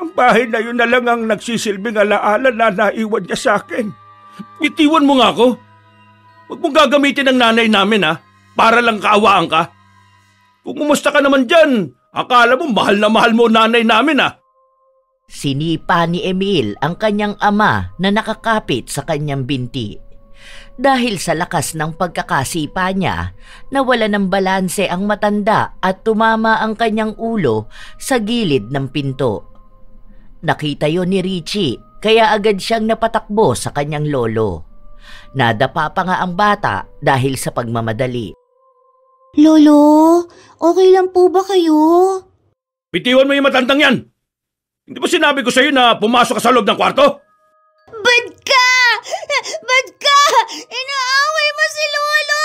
Ang bahay na yun na lang ang nagsisilbing alaala na naiwan niya sa akin. Itiwan mo nga ako. Huwag mong gagamitin ang nanay namin ha, para lang kaawaan ka. Kung umusta ka naman dyan, akala mo mahal na mahal mo nanay namin ha. Sinipa ni Emil ang kanyang ama na nakakapit sa kanyang binti. Dahil sa lakas ng pagkakasipa niya, nawala ng balanse ang matanda at tumama ang kanyang ulo sa gilid ng pinto. Nakita yon ni Richie, kaya agad siyang napatakbo sa kanyang lolo. Nadapa pa nga ang bata dahil sa pagmamadali. Lolo, okay lang po ba kayo? Bitiwan mo yung matandang yan! Hindi ba sinabi ko sa'yo na pumasok ka sa loob ng kwarto? Bad ka! Bad ka! Inaaway mo si Lolo!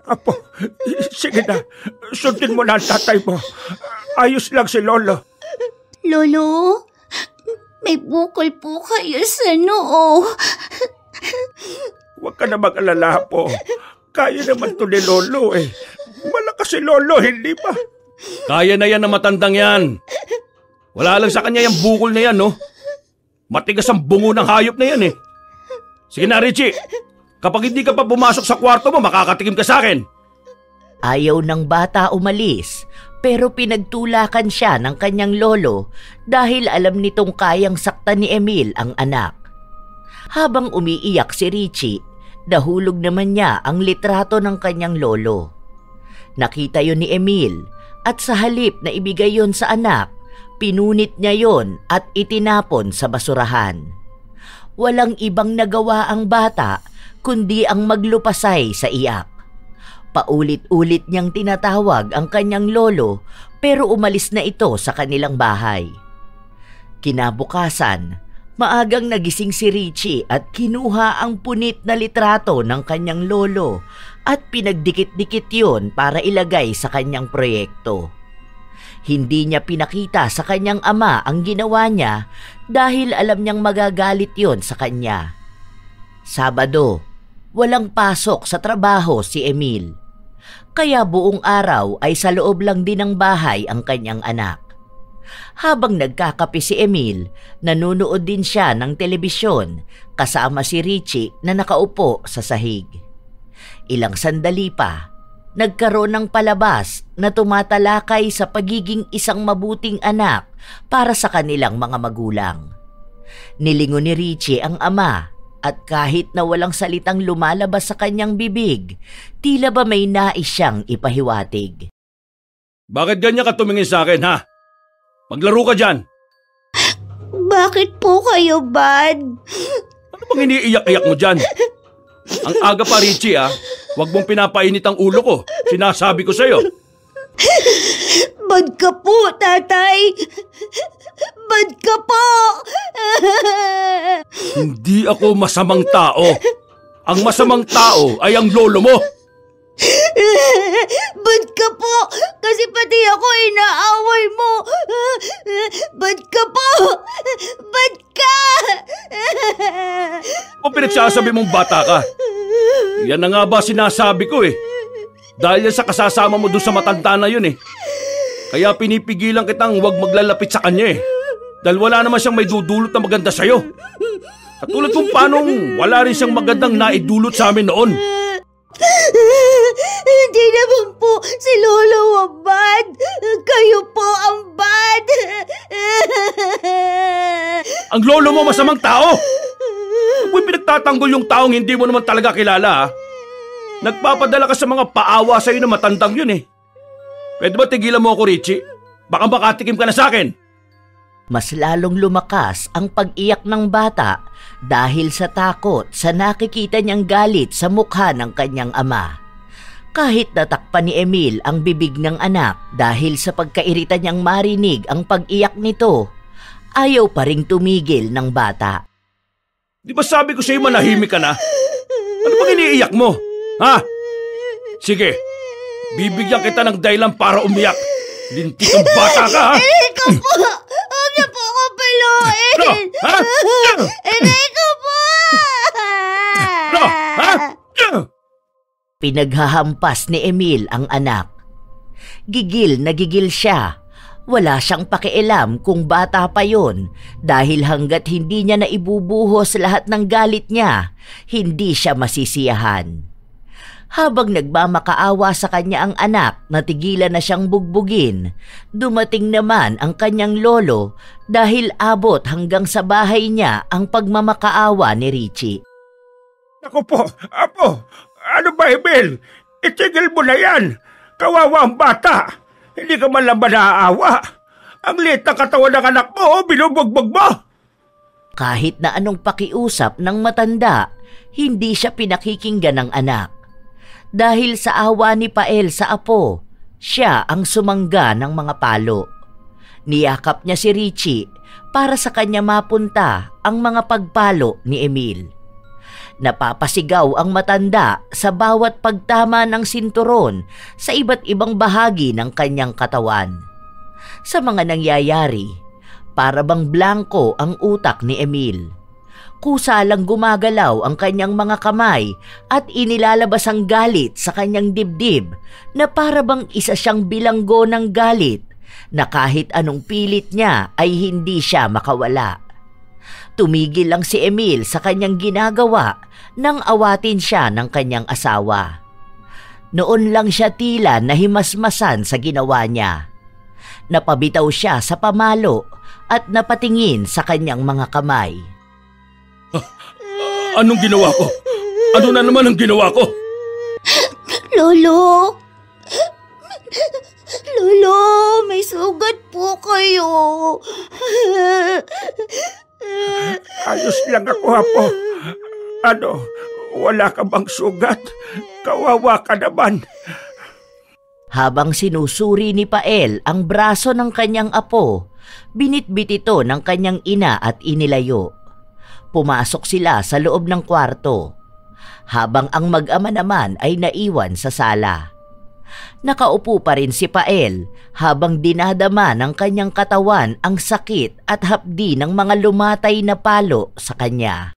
Apo, sige na. Sundin mo na ang tatay mo. Ayos lang si Lolo. Lolo, may bukol po kayo sa noo. Huwag ka na mag-alala po. Kaya naman to ni Lolo eh. Malakas si Lolo, hindi ba? Kaya na yan ng matandang yan. Wala lang sa kanya yung bukol na yan, no? Matigas ang bungo ng hayop na yan eh. Sige na, Richie. Kapag hindi ka pa pumasok sa kwarto mo, makakatikim ka sa akin. Ayaw ng bata umalis, pero pinagtulakan siya ng kanyang lolo dahil alam nitong kayang saktan ni Emil ang anak. Habang umiiyak si Richie, nahulog naman niya ang litrato ng kanyang lolo. Nakita yon ni Emil at sa halip na ibigay yon sa anak, pinunit niya yon at itinapon sa basurahan. Walang ibang nagawa ang bata kundi ang maglupasay sa iyak. Paulit-ulit niyang tinatawag ang kanyang lolo pero umalis na ito sa kanilang bahay. Kinabukasan, maagang nagising si Richie at kinuha ang punit na litrato ng kanyang lolo at pinagdikit-dikit yon para ilagay sa kanyang proyekto. Hindi niya pinakita sa kanyang ama ang ginawa niya dahil alam niyang magagalit yon sa kanya. Sabado, walang pasok sa trabaho si Emil. Kaya buong araw ay sa loob lang din ng bahay ang kanyang anak. Habang nagkakape si Emil, nanonood din siya ng telebisyon kasama si Richie na nakaupo sa sahig. Ilang sandali pa, nagkaroon ng palabas na tumatalakay sa pagiging isang mabuting anak para sa kanilang mga magulang. Nilingon ni Richie ang ama at kahit na walang salitang lumalabas sa kanyang bibig, tila ba may nais siyang ipahiwatig. Bakit ganyan ka tumingin sa akin, ha? Maglaro ka dyan. Bakit po kayo bad? Ano bang iniiyak-iyak mo dyan? Ang aga pa, Richie, ha? Huwag mong pinapainit ang ulo ko. Sinasabi ko sa'yo. Bad ka po, tatay. Bad ka po. Hindi ako masamang tao. Ang masamang tao ay ang lolo mo. Bad ka po, kasi pati ako inaaway mo. Bad ka po. Bad ka. Kung pinagsasabi mong bata ka, yan na nga ba sinasabi ko eh. Dahil yan sa kasasama mo doon sa matanda na yun eh. Kaya pinipigilan kitang huwag maglalapit sa kanya eh. Dahil wala naman siyang may dudulot na maganda sa'yo. Katulad kung paanong wala rin siyang magandang naidulot sa amin noon. Hindi naman po si Lolo ang bad. Kayo po ang bad. Ang lolo mo masamang tao! Huwag pinagtatanggol yung taong hindi mo naman talaga kilala ha. Nagpapadala ka sa mga paawa sa'yo na matandang yun eh. Pwede ba tigilan mo ako, Richie? Baka makatikim ka na sa akin. Mas lalong lumakas ang pag-iyak ng bata dahil sa takot sa nakikita niyang galit sa mukha ng kanyang ama. Kahit natakpan ni Emil ang bibig ng anak dahil sa pagkairita niyang marinig ang pag-iyak nito, ayaw pa ring tumigil ng bata. Di ba sabi ko sa'yo manahimik ka na? Ano bang iniiyak mo? Ha? Sige, bibigyan kita ng dahilan para umiyak. Lintik ang bata ka ha? Enrico po! Huwag niyo po ako paluin! Ano? Ha? Enrico po! Ano? Ha? Pinaghahampas ni Emil ang anak. Gigil na gigil siya. Wala siyang pakialam kung bata pa yon dahil hanggat hindi niya naibubuhos lahat ng galit niya, hindi siya masisiyahan. Habang nagmamakaawa sa kanya ang anak na tigilan na siyang bugbugin, dumating naman ang kanyang lolo dahil abot hanggang sa bahay niya ang pagmamakaawa ni Richie. Ako po, Apo, ano ba Emil? Itigil mo na yan. Kawawa ang bata. Hindi ka man lang ba naaawa? Ang liit na katawan ng anak mo, binubugbog mo. Kahit na anong pakiusap ng matanda, hindi siya pinakikinggan ng anak. Dahil sa awa ni Pael sa apo, siya ang sumangga ng mga palo. Niyakap niya si Richie para sa kanya mapunta ang mga pagpalo ni Emil. Napapasigaw ang matanda sa bawat pagtama ng sinturon sa iba't ibang bahagi ng kanyang katawan. Sa mga nangyayari, para bang blanko ang utak ni Emil. Kusa lang gumagalaw ang kanyang mga kamay at inilalabas ang galit sa kanyang dibdib na para bang isa siyang bilanggo ng galit na kahit anong pilit niya ay hindi siya makawala. Tumigil lang si Emil sa kanyang ginagawa nang awatin siya ng kanyang asawa. Noon lang siya tila nahimasmasan sa ginawa niya. Napabitaw siya sa pamalo at napatingin sa kanyang mga kamay. Anong ginawa ko? Ano na naman ang ginawa ko? Lolo! Lolo, may sugat po kayo. Ayos lang ako, Apo. Ano, wala ka bang sugat? Kawawa ka naman. Habang sinusuri ni Pael ang braso ng kanyang apo, binitbit ito ng kanyang ina at inilayo. Pumasok sila sa loob ng kwarto, habang ang mag-ama naman ay naiwan sa sala. Nakaupo pa rin si Pael habang dinadama ng kanyang katawan ang sakit at hapdi ng mga lumatay na palo sa kanya.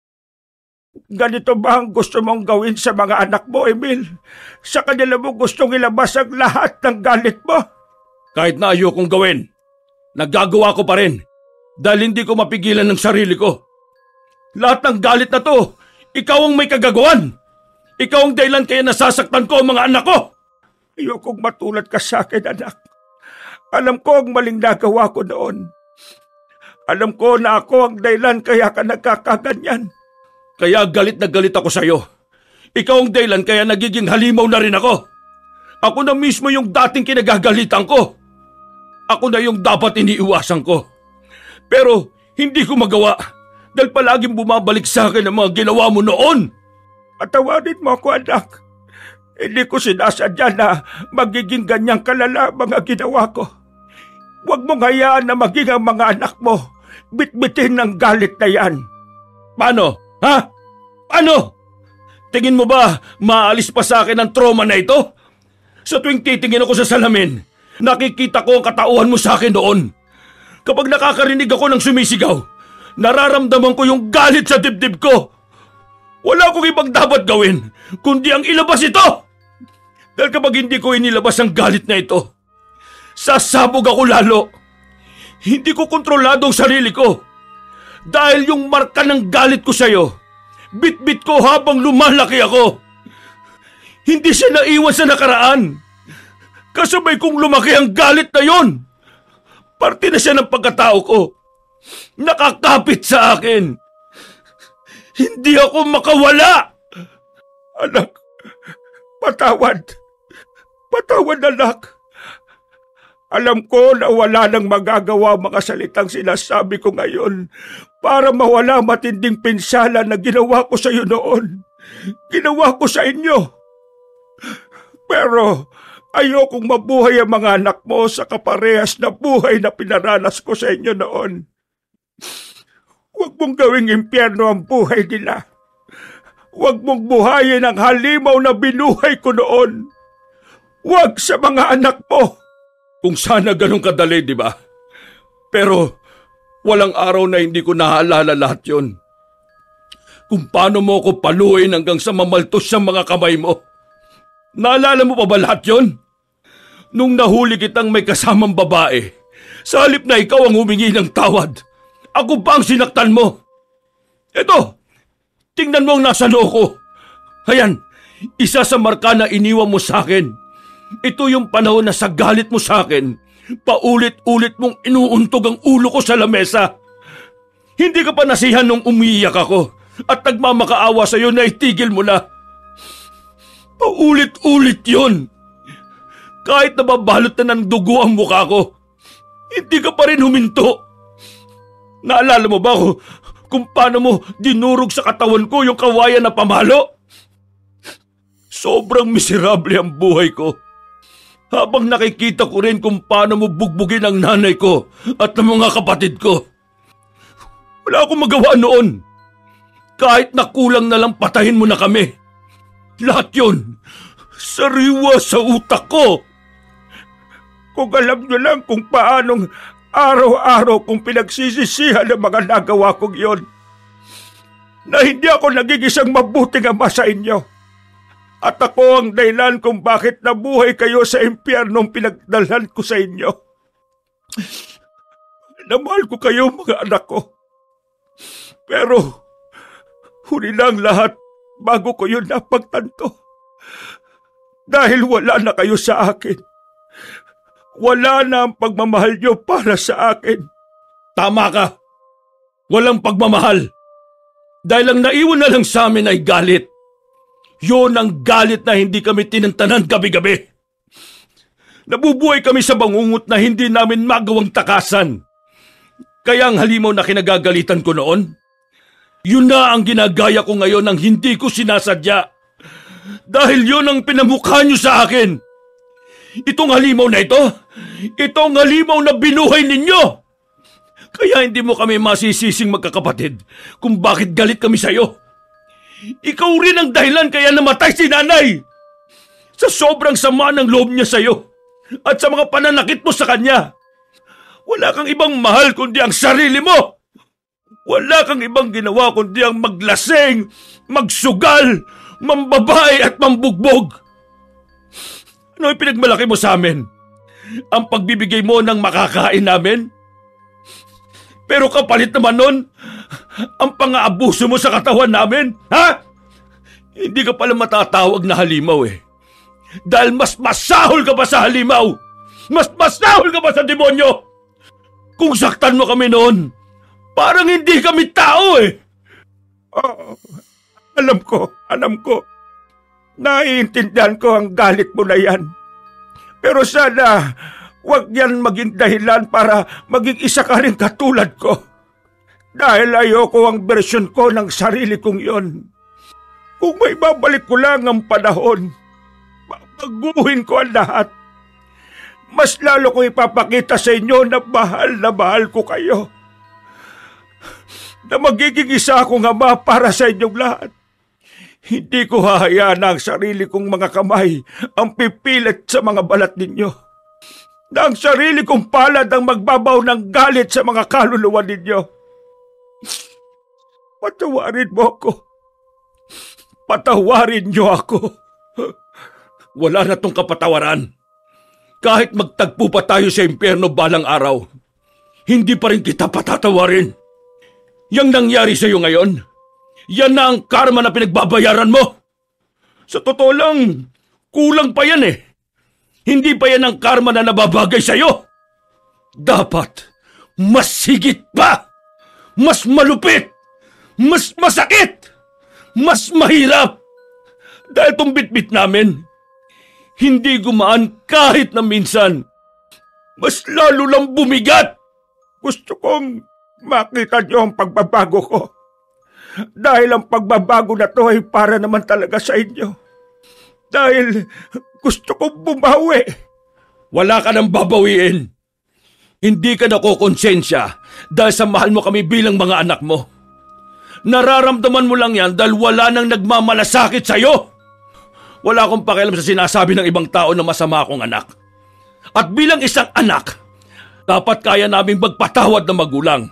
Ganito ba ang gusto mong gawin sa mga anak mo, Emil? Sa kanila mo gustong ilabas ang lahat ng galit mo? Kahit na ayokong gawin, nagagawa ko pa rin dahil hindi ko mapigilan ng sarili ko. Lahat ng galit na to, ikaw ang may kagagawan. Ikaw ang dahilan kaya nasasaktan ko ang mga anak ko. Ayokong matulad ka sa akin, anak. Alam ko ang maling nagawa ko noon. Alam ko na ako ang dahilan kaya ka nagkakaganyan. Kaya galit na galit ako sa'yo. Ikaw ang dahilan kaya nagiging halimaw na rin ako. Ako na mismo yung dating kinagagalitan ko. Ako na yung dapat iniiwasan ko. Pero hindi ko magawa dahil palaging bumabalik sa akin ang mga ginawa mo noon. Patawarin mo ako, anak. Hindi ko sinasadya na magiging ganyang kalala mga ginawa ko. Huwag mong hayaan na maging ang mga anak mo bitbitin ng galit na yan. Paano? Ha? Paano? Tingin mo ba maalis pa sa akin ang trauma na ito? Sa tuwing titingin ako sa salamin, nakikita ko ang katauhan mo sa akin doon. Kapag nakakarinig ako ng sumisigaw, nararamdaman ko yung galit sa dibdib ko. Wala akong ibang dapat gawin, kundi ang ilabas ito. Dahil kapag hindi ko inilabas ang galit na ito, sasabog ako lalo. Hindi ko kontrolado ang sarili ko. Dahil yung marka ng galit ko sa'yo, bit-bit ko habang lumalaki ako. Hindi siya naiwan sa nakaraan. Kasabay kong lumaki ang galit na yon. Parte na siya ng pagkatao ko. Nakakapit sa akin. Hindi ako makawala. Anak, patawad. Patawad, anak. Alam ko na wala nang magagawa mga salitang sinasabi ko ngayon para mawala matinding pinsala na ginawa ko sa iyo noon. Ginawa ko sa inyo. Pero ayokong mabuhay ang mga anak mo sa kaparehas na buhay na pinaranas ko sa inyo noon. Huwag mong gawing impyerno ang buhay nila. Huwag mong buhayin ang halimaw na binuhay ko noon. Huwag sa mga anak mo. Kung sana ganun kadali, di ba? Pero walang araw na hindi ko naalala lahat yun. Kung paano mo ako paluin hanggang sa mamaltos ang mga kamay mo. Naalala mo pa ba lahat yun? Nung nahuli kitang may kasamang babae, sa halip na ikaw ang humingi ng tawad, ako pa ang sinaktan mo. Eto, tingnan mo ang nasa noo ko. Ayan, isa sa marka na iniwan mo sa akin. Ito yung panahon na sa galit mo sa akin, paulit-ulit mong inuuntog ang ulo ko sa lamesa. Hindi ka pa nasihan nung umiiyak ako at nagmamakaawa sa'yo na itigil mo na. Paulit-ulit yun. Kahit nababalot na ng dugo ang mukha ko, hindi ka pa rin huminto. Naalala mo ba kung paano mo dinurog sa katawan ko yung kawayan na pamalo? Sobrang miserable ang buhay ko. Habang nakikita ko rin kung paano mo bugbugin ang nanay ko at ang mga kapatid ko. Wala akong magawa noon. Kahit na kulang na lang patayin mo na kami. Lahat yun, sariwa sa utak ko. Kung alam nyo lang kung paanong araw-araw kong pinagsisisihan ang mga nagawa kong iyon, na hindi ako naging mabuting ama sa inyo. At ako ang dahilan kung bakit nabuhay kayo sa impyernong pinagdalhan ko sa inyo. Namahal ko kayo, mga anak ko. Pero huli na ang lahat bago ko yun napagtanto. Dahil wala na kayo sa akin. Wala na ang pagmamahal nyo para sa akin. Tama ka. Walang pagmamahal. Dahil ang naiwan na lang sa amin ay galit. Yun ang galit na hindi kami tinantanan gabi-gabi. Nabubuhay kami sa bangungot na hindi namin magawang takasan. Kaya ang halimaw na kinagagalitan ko noon, yun na ang ginagaya ko ngayon nang hindi ko sinasadya. Dahil yun ang pinamukha nyo sa akin. Itong halimaw na ito, itong halimaw na binuhay ninyo. Kaya hindi mo kami masisising magkakapatid kung bakit galit kami sa'yo. Ikaw rin ang dahilan kaya namatay si nanay. Sa sobrang sama ng loob niya sa'yo at sa mga pananakit mo sa kanya. Wala kang ibang mahal kundi ang sarili mo. Wala kang ibang ginawa kundi ang maglasing, magsugal, mambabae at mambugbog. Ano ang pinagmalaki mo sa amin? Ang pagbibigay mo ng makakain namin? Pero kapalit naman nun, ang pang-aabuso mo sa katawan namin, ha? Hindi ka pala matatawag na halimaw eh. Dahil mas masahol ka pa sa halimaw. Mas masahol ka pa sa demonyo. Kung saktan mo kami noon, parang hindi kami tao eh. Oh, alam ko. Naiintindihan ko ang galit mo na yan. Pero sana, huwag yan maging dahilan para maging isa ka rin katulad ko. Dahil ayoko ang bersyon ko ng sarili kong yon. Kung may babalik ko lang ang panahon, babaguhin ko ang lahat. Mas lalo ko ipapakita sa inyo na mahal ko kayo. Na magiging isa akong ama para sa inyong lahat. Hindi ko hahayaan na ang sarili kong mga kamay ang pipilit sa mga balat ninyo. Na ang sarili kong palad ang magbabaw ng galit sa mga kaluluwa ninyo. Patawarin mo ako. Patawarin niyo ako. Wala na tong kapatawaran. Kahit magtagpo pa tayo sa impyerno balang araw, hindi pa rin kita patatawarin. Yang nangyari sa iyo ngayon, yan na ang karma na pinagbabayaran mo. Sa totoo lang, kulang pa yan eh. Hindi pa yan ang karma na nababagay sa iyo. Dapat, mas higit pa, mas malupit, mas masakit, mas mahirap. Dahil tong bitbit namin, hindi gumaan kahit na minsan. Mas lalo lang bumigat. Gusto kong makita niyo ang pagbabago ko. Dahil ang pagbabago na to ay para naman talaga sa inyo. Dahil gusto kong bumawi. Wala ka nang babawiin. Hindi ka nakokonsensya dahil sa mahal mo kami bilang mga anak mo. Nararamdaman mo lang yan dahil wala nang nagmamalasakit sa'yo. Wala akong pakialam sa sinasabi ng ibang tao na masama akong anak. At bilang isang anak, dapat kaya naming magpatawad na magulang.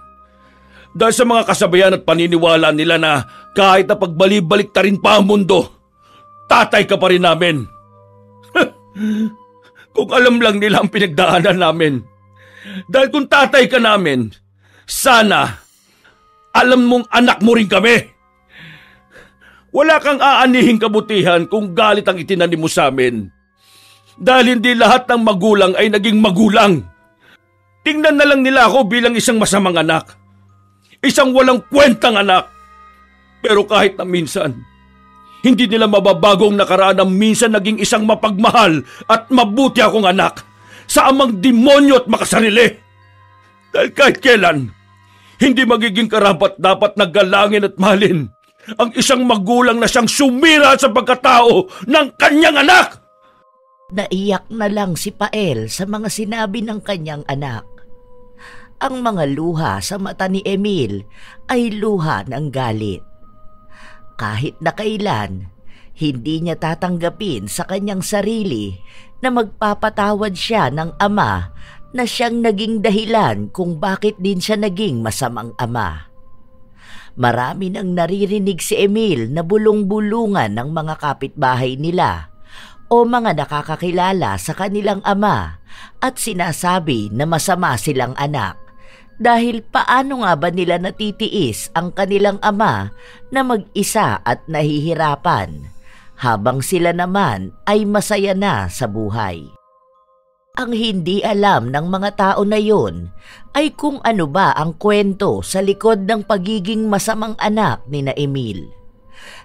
Dahil sa mga kasabayan at paniniwala nila na kahit na pagbalik-balik ta rin pa ang mundo, tatay ka pa rin namin. Kung alam lang nila ang pinagdaanan namin. Dahil kung tatay ka namin, sana alam mong anak mo rin kami. Wala kang aanihing kabutihan kung galit ang itinanim mo sa amin. Dahil hindi lahat ng magulang ay naging magulang. Tingnan na lang nila ako bilang isang masamang anak. Isang walang kwentang anak. Pero kahit na minsan, hindi nila mababagong nakaraan na minsan naging isang mapagmahal at mabuti akong anak sa amang demonyo at makasarili. Dahil kahit kailan, hindi magiging karapat-dapat na galangin at mahalin ang isang magulang na siyang sumira sa pagkatao ng kanyang anak. Naiyak na lang si Pael sa mga sinabi ng kanyang anak. Ang mga luha sa mata ni Emil ay luha ng galit. Kahit na kailan, hindi niya tatanggapin sa kanyang sarili na magpapatawad siya ng ama na siyang naging dahilan kung bakit din siya naging masamang ama. Marami nang naririnig si Emil na bulong-bulungan ng mga kapitbahay nila o mga nakakakilala sa kanilang ama at sinasabi na masama silang anak. Dahil paano nga ba nila natitiis ang kanilang ama na mag-isa at nahihirapan habang sila naman ay masaya na sa buhay? Ang hindi alam ng mga tao na yon ay kung ano ba ang kwento sa likod ng pagiging masamang anak ni na Emil.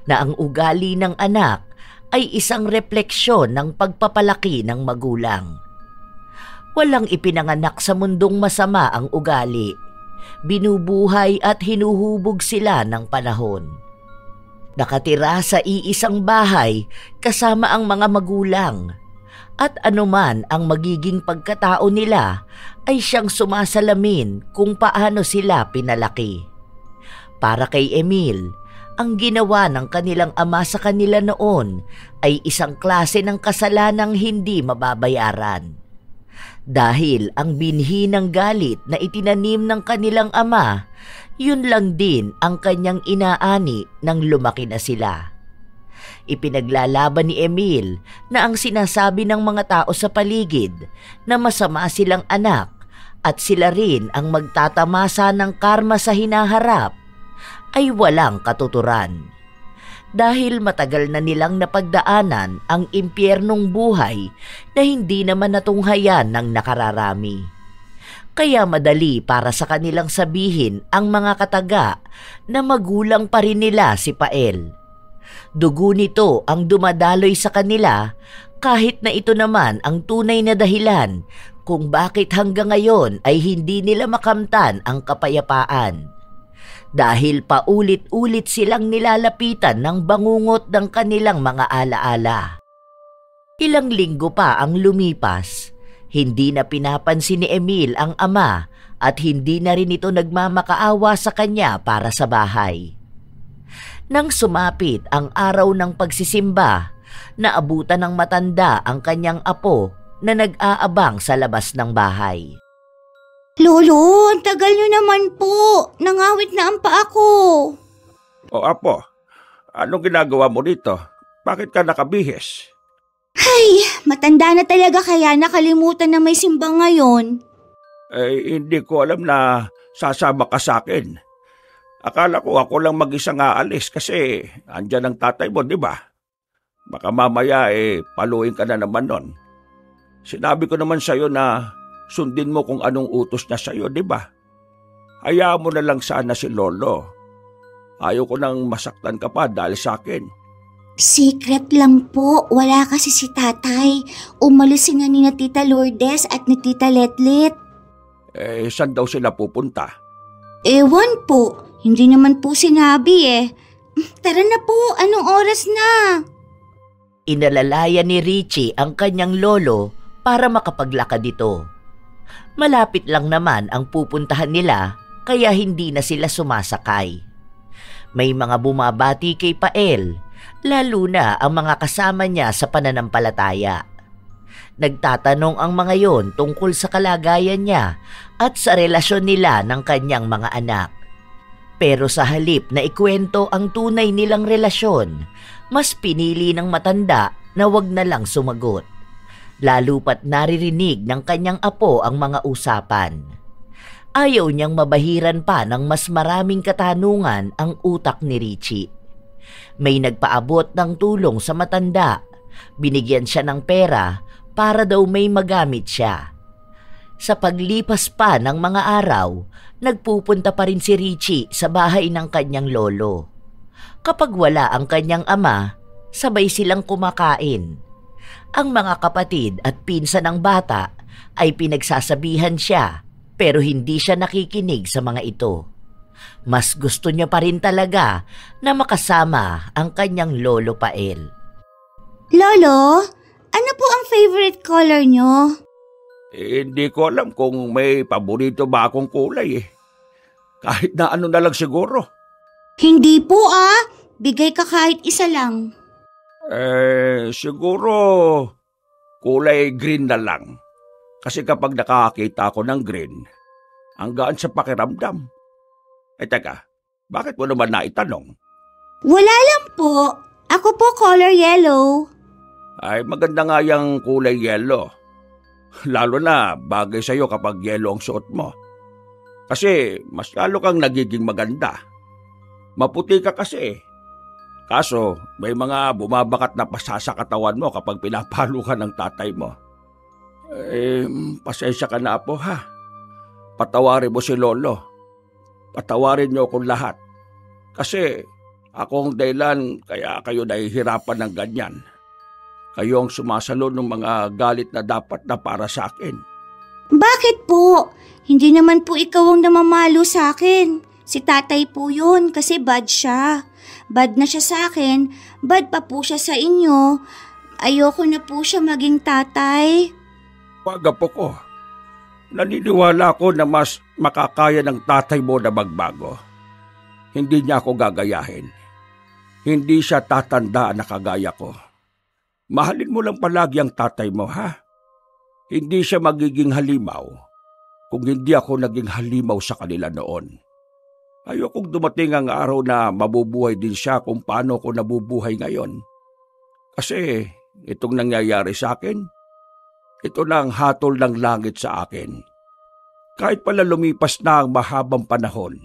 Na ang ugali ng anak ay isang refleksyon ng pagpapalaki ng magulang. Walang ipinanganak sa mundong masama ang ugali. Binubuhay at hinuhubog sila ng panahon. Nakatira sa iisang bahay kasama ang mga magulang. At anuman ang magiging pagkatao nila ay siyang sumasalamin kung paano sila pinalaki. Para kay Emil, ang ginawa ng kanilang ama sa kanila noon ay isang klase ng kasalanang hindi mababayaran. Dahil ang binhi ng galit na itinanim ng kanilang ama, yun lang din ang kanyang inaani nang lumaki na sila. Ipinaglalaban ni Emil na ang sinasabi ng mga tao sa paligid na masama silang anak at sila rin ang magtatamasa ng karma sa hinaharap ay walang katuturan. Dahil matagal na nilang napagdaanan ang impyernong buhay na hindi naman natunghayan ng nakararami. Kaya madali para sa kanilang sabihin ang mga kataga na magulang pa rin nila si Pael. Dugo nito ang dumadaloy sa kanila kahit na ito naman ang tunay na dahilan kung bakit hanggang ngayon ay hindi nila makamtan ang kapayapaan. Dahil paulit-ulit silang nilalapitan ng bangungot ng kanilang mga alaala. Ilang linggo pa ang lumipas, hindi na pinapansin ni Emil ang ama at hindi na rin ito nagmamakaawa sa kanya para sa bahay. Nang sumapit ang araw ng pagsisimba, naabutan ng matanda ang kanyang apo na nag-aabang sa labas ng bahay. Lolo, ang tagal nyo naman po. Nangawit na ang paa ko. O apo, anong ginagawa mo dito? Bakit ka nakabihis? Ay, matanda na talaga kaya nakalimutan na may simba ngayon. Hindi ko alam na sasama ka sa akin. Akala ko ako lang mag-isang aalis kasi andyan ang tatay mo, di ba? Baka mamaya paluin ka na naman nun. Sinabi ko naman sa'yo na sundin mo kung anong utos niya sa'yo, di ba? Hayaan mo na lang sana si Lolo. Ayaw ko nang masaktan ka pa dahil sa akin. Secret lang po, wala kasi si tatay. Umalis na ni na Tita Lourdes at ni Tita Letlet. Saan daw sila pupunta? Ewan po, hindi naman po sinabi. Tara na po, anong oras na? Inalalaya ni Richie ang kanyang lolo para makapaglakad ito. Malapit lang naman ang pupuntahan nila kaya hindi na sila sumasakay. May mga bumabati kay Pael, lalo na ang mga kasama niya sa pananampalataya. Nagtatanong ang mga yon tungkol sa kalagayan niya at sa relasyon nila ng kanyang mga anak. Pero sa halip na ikwento ang tunay nilang relasyon, mas pinili ng matanda na wag na lang sumagot. Lalo pat naririnig ng kanyang apo ang mga usapan. Ayaw niyang mabahiran pa ng mas maraming katanungan ang utak ni Richie. May nagpaabot ng tulong sa matanda. Binigyan siya ng pera para daw may magamit siya. Sa paglipas pa ng mga araw, nagpupunta pa rin si Richie sa bahay ng kanyang lolo. Kapag wala ang kanyang ama, sabay silang kumakain. Ang mga kapatid at pinsan ng bata ay pinagsasabihan siya pero hindi siya nakikinig sa mga ito. Mas gusto niya pa rin talaga na makasama ang kanyang lolo Pael. Lolo, ano po ang favorite color nyo? Hindi ko alam kung may paborito ba akong kulay. Kahit na ano na lang siguro. Hindi po bigay ka kahit isa lang. Siguro kulay green na lang. Kasi kapag nakakita ako ng green, ang gaan sa pakiramdam. Teka, bakit mo naman naitanong? Wala lang po. Ako po color yellow. Ay, maganda nga yung kulay yellow. Lalo na bagay sa'yo kapag yellow ang suot mo. Kasi mas lalo kang nagiging maganda. Maputi ka kasi. Kaso may mga bumabakat na pasa sa katawan mo kapag pinapalo ka ng tatay mo. Pasensya ka na po ha. Patawarin mo si Lolo. Patawarin niyo akong lahat. Kasi akong dahilan kaya kayo nahihirapan ng ganyan. Kayo ang sumasalo ng mga galit na dapat na para sa akin. Bakit po? Hindi naman po ikaw ang namamalo sa akin. Si tatay po yun kasi bad siya. Bad na siya sa akin, bad pa po siya sa inyo. Ayoko na po siya maging tatay. Wag po ko. Naniniwala ko na mas makakaya ng tatay mo na magbago. Hindi niya ako gagayahin. Hindi siya tatanda na kagaya ko. Mahalin mo lang palagi ang tatay mo, ha? Hindi siya magiging halimaw kung hindi ako naging halimaw sa kanila noon. Ayokong dumating ang araw na mabubuhay din siya kung paano ko nabubuhay ngayon. Kasi itong nangyayari sa akin, ito na ang hatol ng langit sa akin. Kahit pala lumipas na ang mahabang panahon,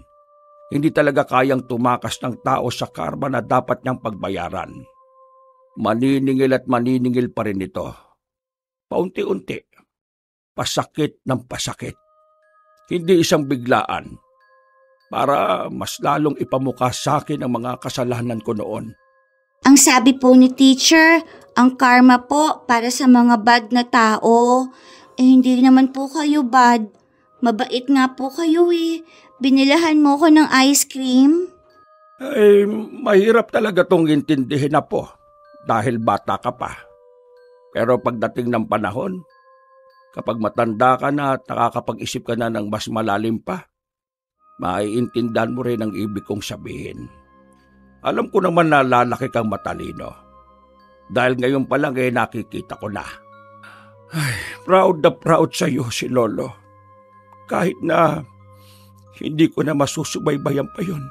hindi talaga kayang tumakas ng tao sa karma na dapat niyang pagbayaran. Maniningil at maniningil pa rin ito. Paunti-unti, pasakit ng pasakit. Hindi isang biglaan, para mas lalong ipamukha sa akin ang mga kasalanan ko noon. Ang sabi po ni teacher, ang karma po para sa mga bad na tao. Hindi naman po kayo bad. Mabait nga po kayo Binilahan mo ko ng ice cream. Mahirap talaga tong intindihin na po dahil bata ka pa. Pero pagdating ng panahon, kapag matanda ka na at nakakapag-isip ka na ng mas malalim pa, maiintindihan mo rin ang ibig kong sabihin. Alam ko naman na lalaki kang matalino. Dahil ngayon pa lang nakikita ko na. Proud na proud sa iyo si Lolo. Kahit na hindi ko na masusubaybayan pa yun.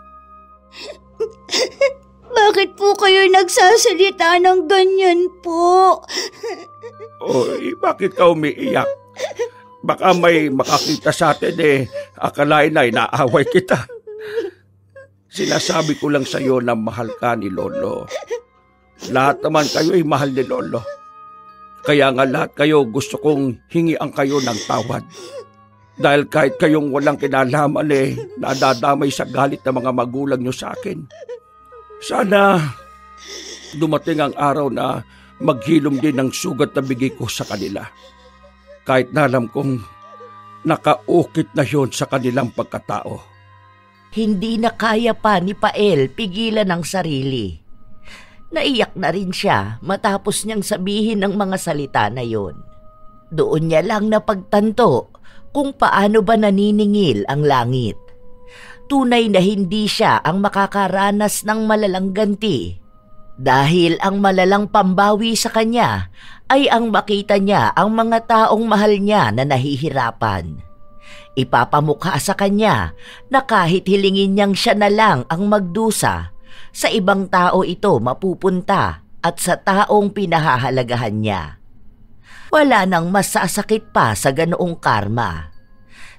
Bakit Bakit po kayo nagsasalita ng ganyan po? Oy, bakit ka umiiyak? Baka may makakita sa atin akalain na inaaway kita. Sinasabi ko lang sa iyo na mahal ka ni Lolo. Lahat naman kayo ay mahal ni Lolo. Kaya nga lahat kayo gusto kong hingian kayo ng tawad. Dahil kahit kayong walang kinalaman nadadamay sa galit ng mga magulang nyo sa akin. Sana dumating ang araw na maghilom din ng sugat na bigay ko sa kanila. Kahit na alam kong nakaukit na yon sa kanilang pagkatao. Hindi na kaya pa ni Pael pigilan ang sarili. Naiyak na rin siya matapos niyang sabihin ang mga salita na yon. Doon niya lang napagtanto kung paano ba naniningil ang langit. Tunay na hindi siya ang makakaranas ng malalang ganti. Dahil ang malalang pambawi sa kanya ay ang makita niya ang mga taong mahal niya na nahihirapan. Ipapamukha sa kanya na kahit hilingin niyang siya na lang ang magdusa, sa ibang tao ito mapupunta at sa taong pinahahalagahan niya. Wala nang masasakit pa sa ganoong karma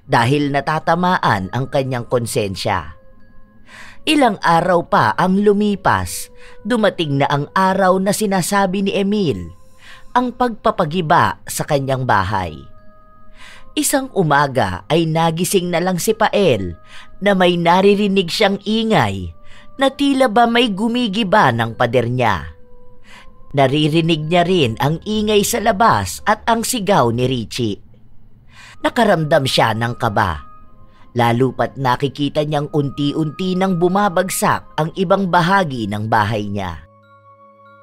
dahil natatamaan ang kanyang konsensya. Ilang araw pa ang lumipas, dumating na ang araw na sinasabi ni Emil, ang pagpapagiba sa kanyang bahay. Isang umaga ay nagising na lang si Pael na may naririnig siyang ingay na tila ba may gumigiba ng pader niya. Naririnig niya rin ang ingay sa labas at ang sigaw ni Richie. Nakaramdam siya ng kaba. Lalo pat nakikita niyang unti-unti nang bumabagsak ang ibang bahagi ng bahay niya.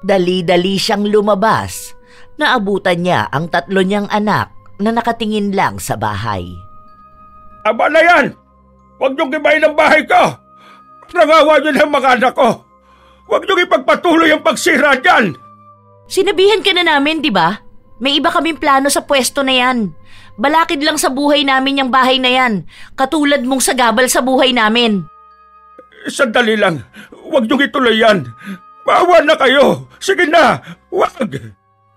Dali-dali siyang lumabas. Naabutan niya ang 3 niyang anak na nakatingin lang sa bahay. Aba na yan! Huwag niyong gibayin ang bahay ko! Nangawa niyo ng mga anak ko! Huwag niyong ipagpatuloy ang pagsira dyan! Sinabihan ka na namin, di ba? May iba kaming plano sa pwesto na yan. Balakid lang sa buhay namin yung bahay na yan. Katulad mong sagabal sa buhay namin. Sandali lang. Huwag niyong ituloy yan. Maawa na kayo. Sige na. Huwag.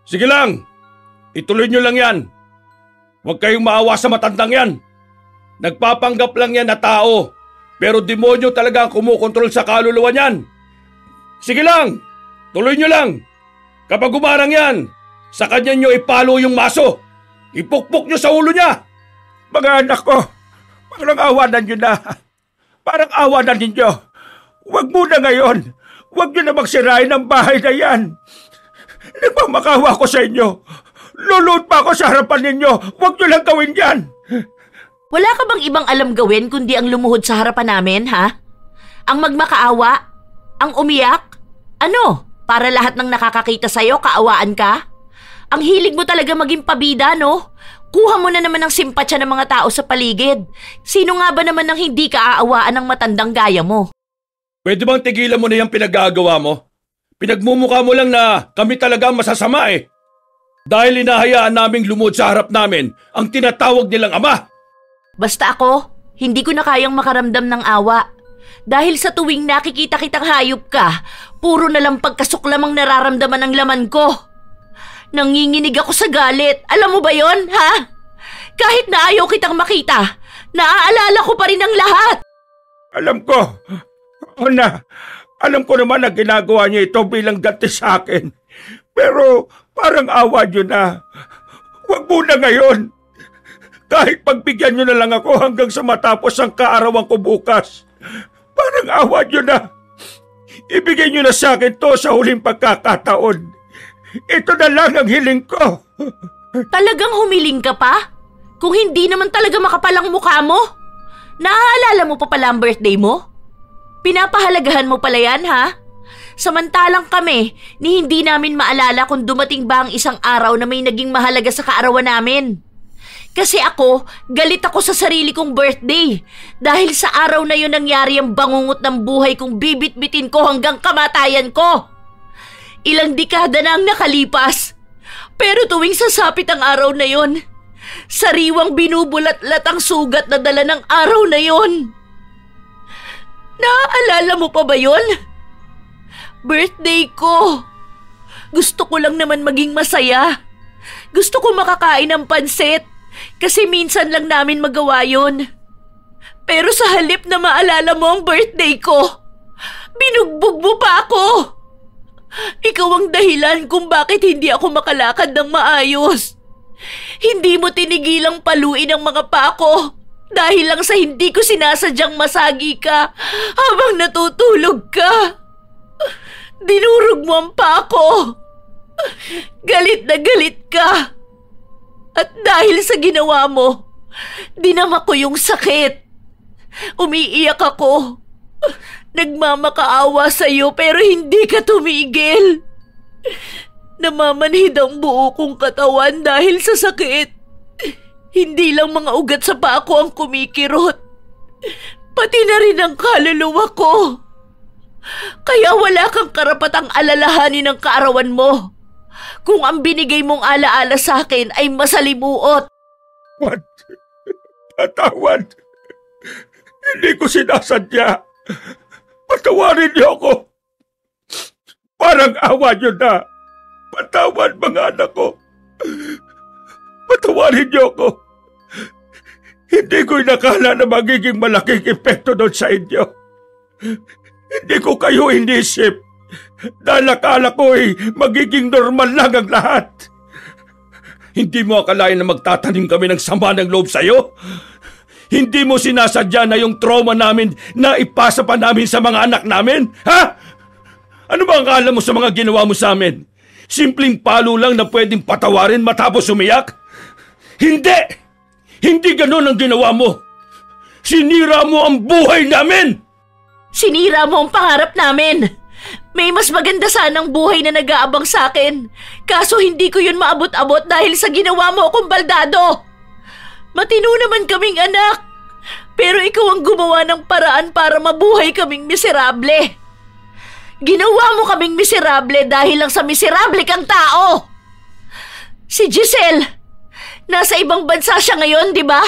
Sige lang. Ituloy niyo lang yan. Huwag kayong maawa sa matandang yan. Nagpapanggap lang yan na tao. Pero demonyo talaga ang kumukontrol sa kaluluwa niyan. Sige lang. Tuloy niyo lang. Kapag umarang yan, sa kanya niyo ipalo yung maso. Ipukpok niyo sa ulo niya! Mga anak ko, parang awanan niyo na. Parang awanan ninyo. Huwag muna ngayon. Huwag niyo na magsirain ang bahay na yan. Nagmamakawa ko sa inyo. Luluot pa ako sa harapan ninyo. Huwag niyo lang gawin yan. Wala ka bang ibang alam gawin kundi ang lumuhod sa harapan namin, ha? Ang magmakaawa? Ang umiyak? Ano? Para lahat ng nakakakita sa'yo, kaawaan ka? Ang hilig mo talaga maging pabida, no? Kuha mo na naman ng simpatsya ng mga tao sa paligid. Sino nga ba naman ang hindi ka aawaan ng matandang gaya mo? Pwede bang tigilan mo na yung pinagagawa mo? Pinagmumukha mo lang na kami talaga masasama eh. Dahil inahayaan naming lumuhod sa harap namin ang tinatawag nilang ama. Basta ako, hindi ko na kayang makaramdam ng awa. Dahil sa tuwing nakikita kitang hayop ka, puro na lang pagkasuklamang nararamdaman ng laman ko. Nanginginig ako sa galit. Alam mo ba yon, ha? Kahit na ayaw kitang makita, naaalala ko pa rin ang lahat. Alam ko. Oo na. Alam ko naman na ginagawa niyo ito bilang ganti sa akin. Pero parang awa niyo na. Huwag muna ngayon. Kahit pagbigyan niyo na lang ako hanggang sa matapos ang kaarawan ko bukas. Parang awa niyo na. Ibigay niyo na sa akin to sa huling pagkakataon. Ito na lang ang hiling ko. Talagang humiling ka pa? Kung hindi naman talaga makapalang mukha mo? Naaalala mo pa pala ang birthday mo? Pinapahalagahan mo pala yan, ha? Samantalang kami, ni hindi namin maalala kung dumating ba ang isang araw na may naging mahalaga sa kaarawan namin. Kasi ako, galit ako sa sarili kong birthday. Dahil sa araw na yun nangyari ang bangungot ng buhay kong bibit-bitin ko hanggang kamatayan ko. Ilang dekada na ang nakalipas. Pero tuwing sasapit ang araw na yon, sariwang binubulat-lat ang sugat na dala ng araw na yon. Naaalala mo pa ba yon? Birthday ko! Gusto ko lang naman maging masaya. Gusto ko makakain ng pansit kasi minsan lang namin magawa yun. Pero sa halip na maalala mo ang birthday ko, binugbog mo pa ako! Ikaw ang dahilan kung bakit hindi ako makalakad ng maayos. Hindi mo tinigilang paluin ang mga pako dahil lang sa hindi ko sinasadyang masagi ka habang natutulog ka. Dinurog mo ang pako. Galit na galit ka. At dahil sa ginawa mo, dinama ko yung sakit. Umiiyak ako. Nagmamakaawa sa'yo pero hindi ka tumigil. Namamanhid ang buo kong katawan dahil sa sakit. Hindi lang mga ugat sa paa ko ang kumikirot. Pati na rin ang kaluluwa ko. Kaya wala kang karapatang alalahanin ang kaarawan mo. Kung ang binigay mong alaala sa akin ay masalimuot. What? Patawad. Hindi ko sinasadya. Patawarin niyo ako. Parang awa niyo na. Patawad mga anak ko. Patawarin niyo ako. Hindi ko inakala na magiging malaking epekto doon sa inyo. Hindi ko kayo inisip. Dahil akala ko magiging normal lang ang lahat. Hindi mo akalain na magtatanim kami ng sama ng loob sa'yo? Hindi mo sinasadya na yung trauma namin na ipasa pa namin sa mga anak namin? Ha? Ano ba ang akala mo sa mga ginawa mo sa amin? Simpleng palo lang na pwedeng patawarin matapos umiyak? Hindi! Hindi ganun ang ginawa mo! Sinira mo ang buhay namin! Sinira mo ang pangarap namin! May mas maganda sanang buhay na nag-aabang sa akin. Kaso hindi ko yun maabot-abot dahil sa ginawa mo akong baldado. Matino naman kaming anak. Pero ikaw ang gumawa ng paraan para mabuhay kaming miserable. Ginawa mo kaming miserable dahil lang sa miserable kang tao. Si Giselle, nasa ibang bansa siya ngayon, di ba?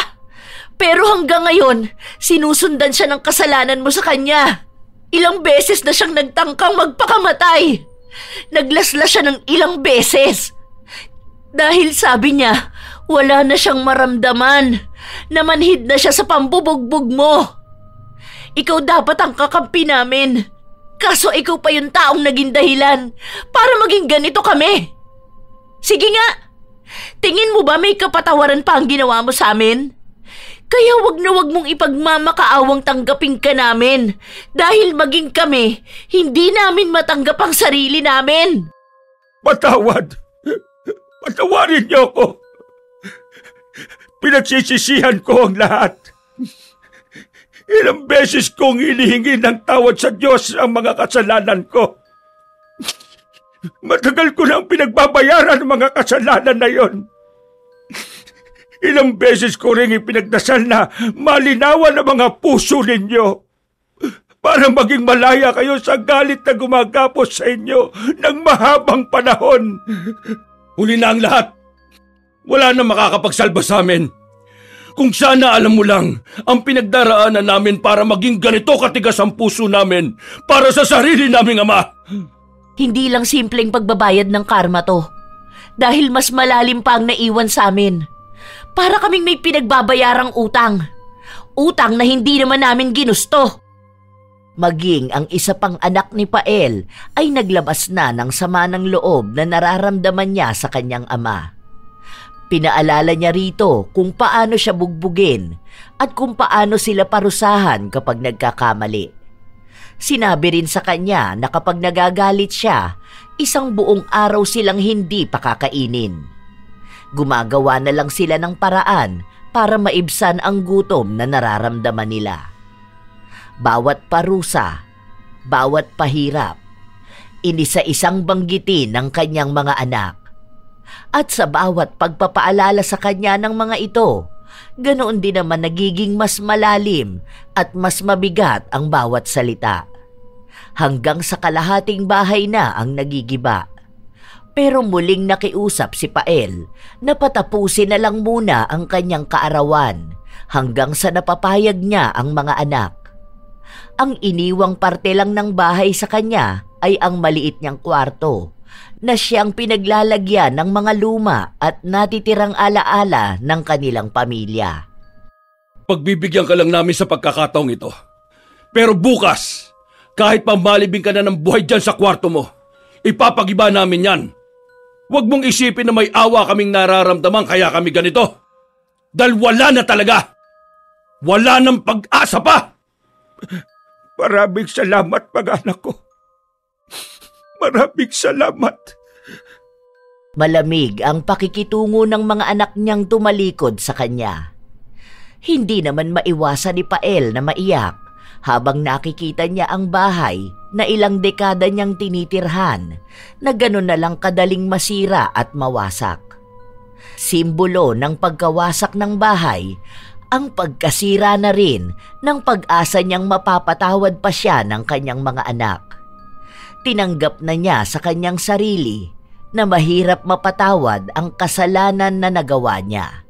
Pero hanggang ngayon, sinusundan siya ng kasalanan mo sa kanya. Ilang beses na siyang nagtangkang magpakamatay. Naglaslas siya ng ilang beses. Dahil sabi niya, wala na siyang maramdaman. Namanhid na siya sa pambubugbog mo. Ikaw dapat ang kakampi namin. Kaso ikaw pa yung taong naging dahilan para maging ganito kami. Sige nga, tingin mo ba may kapatawaran pa ang ginawa mo sa amin? Kaya wag na wag mong ipagmamakaawang tanggapin ka namin dahil maging kami, hindi namin matanggap ang sarili namin. Patawad! Patawarin niyo ako! Pinagsisisihan ko ang lahat. Ilang beses kong hinihingi ng tawad sa Diyos ang mga kasalanan ko. Matagal ko nang pinagbabayaran ang mga kasalanan na yon. Ilang beses ko rin ipinagdasal na malinawan ang mga puso ninyo para maging malaya kayo sa galit na gumagapos sa inyo ng mahabang panahon. Huli na ang lahat. Wala na makakapagsalba sa amin. Kung sana alam mo lang ang pinagdaraanan namin para maging ganito katigas ang puso namin para sa sarili naming ama. Hindi lang simpleng pagbabayad ng karma to. Dahil mas malalim pa ang naiwan sa amin. Para kaming may pinagbabayarang utang. Utang na hindi naman namin ginusto. Maging ang isa pang anak ni Pael ay naglabas na ng sama ng loob na nararamdaman niya sa kanyang ama. Pinaalala niya rito kung paano siya bugbugin at kung paano sila parusahan kapag nagkakamali. Sinabi rin sa kanya na kapag nagagalit siya, isang buong araw silang hindi pakakainin. Gumagawa na lang sila ng paraan para maibsan ang gutom na nararamdaman nila. Bawat parusa, bawat pahirap, inisa-isang banggitin ng kanyang mga anak. At sa bawat pagpapaalala sa kanya ng mga ito, ganoon din naman nagiging mas malalim at mas mabigat ang bawat salita. Hanggang sa kalahating bahay na ang nagigiba. Pero muling nakiusap si Pael na patapusin na lang muna ang kanyang kaarawan hanggang sa napapayag niya ang mga anak. Ang iniwang parte lang ng bahay sa kanya ay ang maliit niyang kwarto na siyang pinaglalagyan ng mga luma at natitirang alaala ng kanilang pamilya. Pagbibigyan ka lang namin sa pagkakataong ito. Pero bukas, kahit pamalibing ka na ng buhay dyan sa kwarto mo, ipapagiba namin yan. Huwag mong isipin na may awa kaming nararamdaman kaya kami ganito. Dahil wala na talaga. Wala nang pag-asa pa. Maraming salamat, mag-anak ko. Maraming salamat. Malamig ang pakikitungo ng mga anak niyang tumalikod sa kanya. Hindi naman maiwasan ni Pael na maiyak habang nakikita niya ang bahay na ilang dekada niyang tinitirhan na gano'n na lang kadaling masira at mawasak. Simbolo ng pagkawasak ng bahay ang pagkasira na rin ng pag-asa niyang mapapatawad pa siya ng kanyang mga anak. Tinanggap na niya sa kanyang sarili na mahirap mapatawad ang kasalanan na nagawa niya.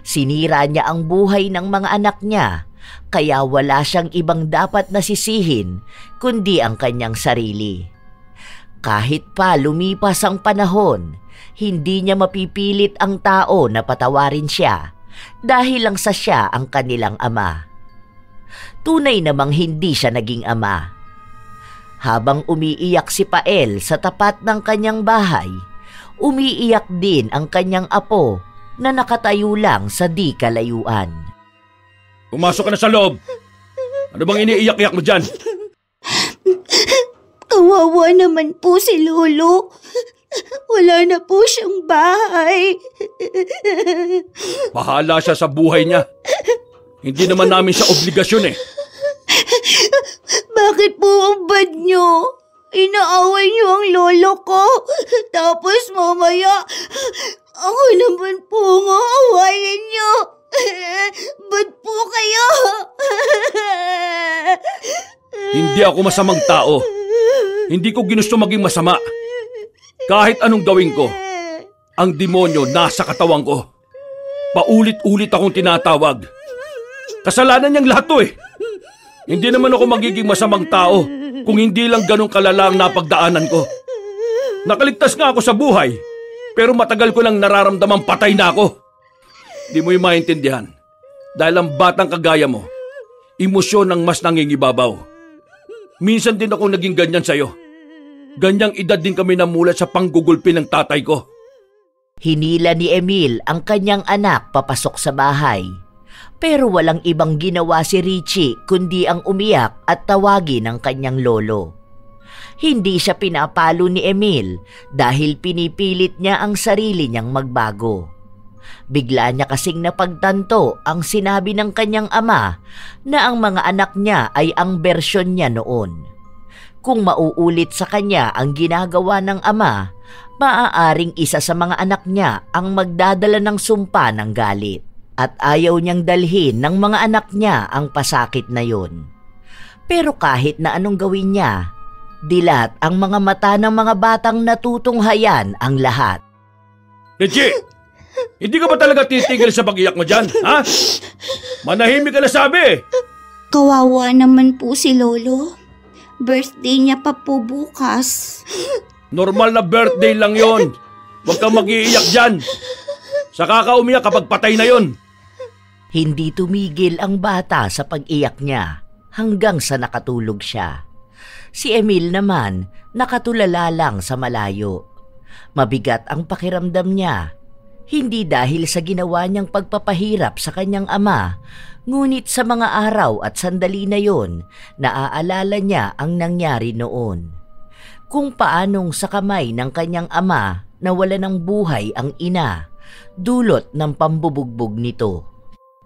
Sinira niya ang buhay ng mga anak niya, kaya wala siyang ibang dapat nasisihin kundi ang kanyang sarili. Kahit pa lumipas ang panahon, hindi niya mapipilit ang tao na patawarin siya dahil lang sa siya ang kanilang ama. Tunay namang hindi siya naging ama. Habang umiiyak si Pael sa tapat ng kanyang bahay, umiiyak din ang kanyang apo na nakatayo lang sa di kalayuan. Pumasok ka na sa loob. Ano bang iniiyak-iyak mo dyan? Kawawa naman po si Lolo. Wala na po siyang bahay. Bahala siya sa buhay niya. Hindi naman namin siya obligasyon eh. Bakit po ang bad niyo? Inaaway niyo ang lolo ko. Tapos mamaya, ako naman po nga awayin niyo. Ba't po kayo? Hindi ako masamang tao. Hindi ko ginusto maging masama. Kahit anong gawin ko, ang demonyo nasa katawan ko. Paulit-ulit akong tinatawag. Kasalanan niyang lahat to eh. Hindi naman ako magiging masamang tao kung hindi lang ganun kalala ang napagdaanan ko. Nakaligtas nga ako sa buhay, pero matagal ko lang nararamdamang patay na ako. Di mo yung maintindihan. Dahil ang batang kagaya mo, emosyon ang mas nangingibabaw. Minsan din ako naging ganyan sa'yo. Ganyang edad din kami namulat sa panggugulpi ng tatay ko. Hinila ni Emil ang kanyang anak papasok sa bahay. Pero walang ibang ginawa si Richie kundi ang umiyak at tawagin ang kanyang lolo. Hindi siya pinapalo ni Emil dahil pinipilit niya ang sarili niyang magbago. Bigla niya kasing napagtanto ang sinabi ng kanyang ama na ang mga anak niya ay ang bersyon niya noon. Kung mauulit sa kanya ang ginagawa ng ama, maaaring isa sa mga anak niya ang magdadala ng sumpa ng galit. At ayaw niyang dalhin ng mga anak niya ang pasakit na yon. Pero kahit na anong gawin niya, dilat ang mga mata ng mga batang natutunghayan ang lahat. Richie! Hindi ka ba talaga titigil sa pag-iyak mo dyan, ha? Manahimik ka na sabi! Kawawa naman po si Lolo. Birthday niya pa po bukas. Normal na birthday lang yon. Huwag kang mag-iiyak dyan. Saka ka umiyak kapag patay na yon. Hindi tumigil ang bata sa pag-iyak niya hanggang sa nakatulog siya. Si Emil naman nakatulala lang sa malayo. Mabigat ang pakiramdam niya. Hindi dahil sa ginawa niyang pagpapahirap sa kanyang ama, ngunit sa mga araw at sandali na yon, naaalala niya ang nangyari noon. Kung paanong sa kamay ng kanyang ama nawala ng buhay ang ina, dulot ng pambubugbog nito.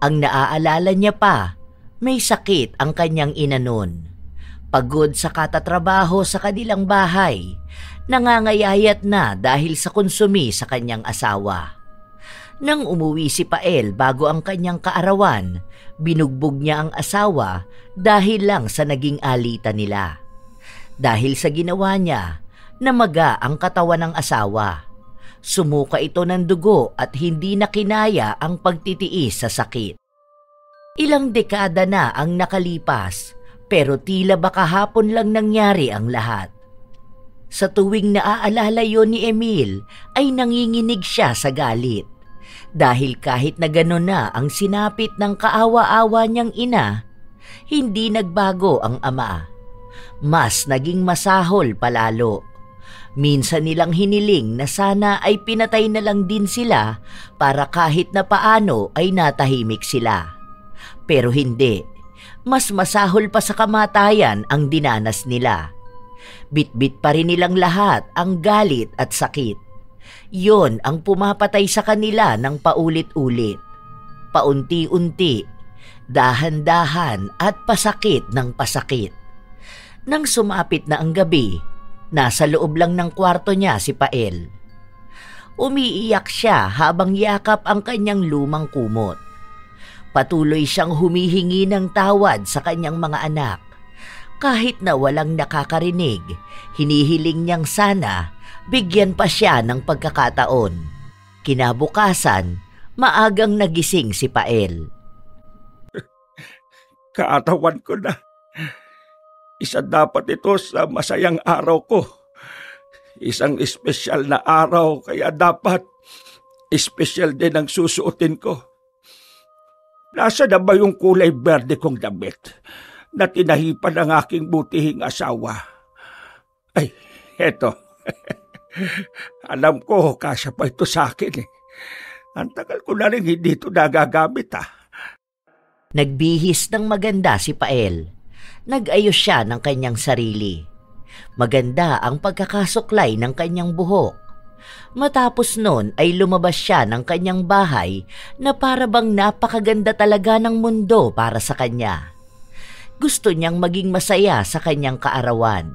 Ang naaalala niya pa, may sakit ang kanyang ina noon. Pagod sa katatrabaho sa kanilang bahay, nangangayayat na dahil sa konsumi sa kanyang asawa. Nang umuwi si Pael bago ang kanyang kaarawan, binugbog niya ang asawa dahil lang sa naging alitan nila. Dahil sa ginawa niya, namaga ang katawan ng asawa. Sumuka ito ng dugo at hindi na kinaya ang pagtitiis sa sakit. Ilang dekada na ang nakalipas, Pero tila ba kahapon lang nangyari ang lahat. Sa tuwing naaalala yon ni Emil ay nanginginig siya sa galit. Dahil kahit na gano'n na ang sinapit ng kaawa-awa niyang ina, hindi nagbago ang ama. Mas naging masahol palalo. Minsan nilang hiniling na sana ay pinatay na lang din sila para kahit na paano ay natahimik sila. Pero hindi. Mas masahol pa sa kamatayan ang dinanas nila. Bitbit pa rin nilang lahat ang galit at sakit. Yon ang pumapatay sa kanila ng paulit-ulit. Paunti-unti, dahan-dahan at pasakit ng pasakit. Nang sumapit na ang gabi, nasa loob lang ng kwarto niya si Pael. Umiiyak siya habang yakap ang kanyang lumang kumot. Patuloy siyang humihingi ng tawad sa kanyang mga anak. Kahit na walang nakakarinig, hinihiling niyang sana bigyan pa siya ng pagkakataon. Kinabukasan, maagang nagising si Pael. Kaatawan ko na. Isa dapat ito sa masayang araw ko. Isang espesyal na araw, kaya dapat espesyal din ang susuotin ko. Nasa na ba yung kulay berde kong damit na tinahipan ng aking butihing asawa? Ay, eto. Alam ko, kasya pa ito sa akin eh. Ang tagal ko na rin hindi ito nagagamit Nagbihis ng maganda si Pael. Nag-ayos siya ng kanyang sarili. Maganda ang pagkakasuklay ng kanyang buhok. Matapos nun ay lumabas siya ng kanyang bahay na para bang napakaganda talaga ng mundo para sa kanya. Gusto niyang maging masaya sa kanyang kaarawan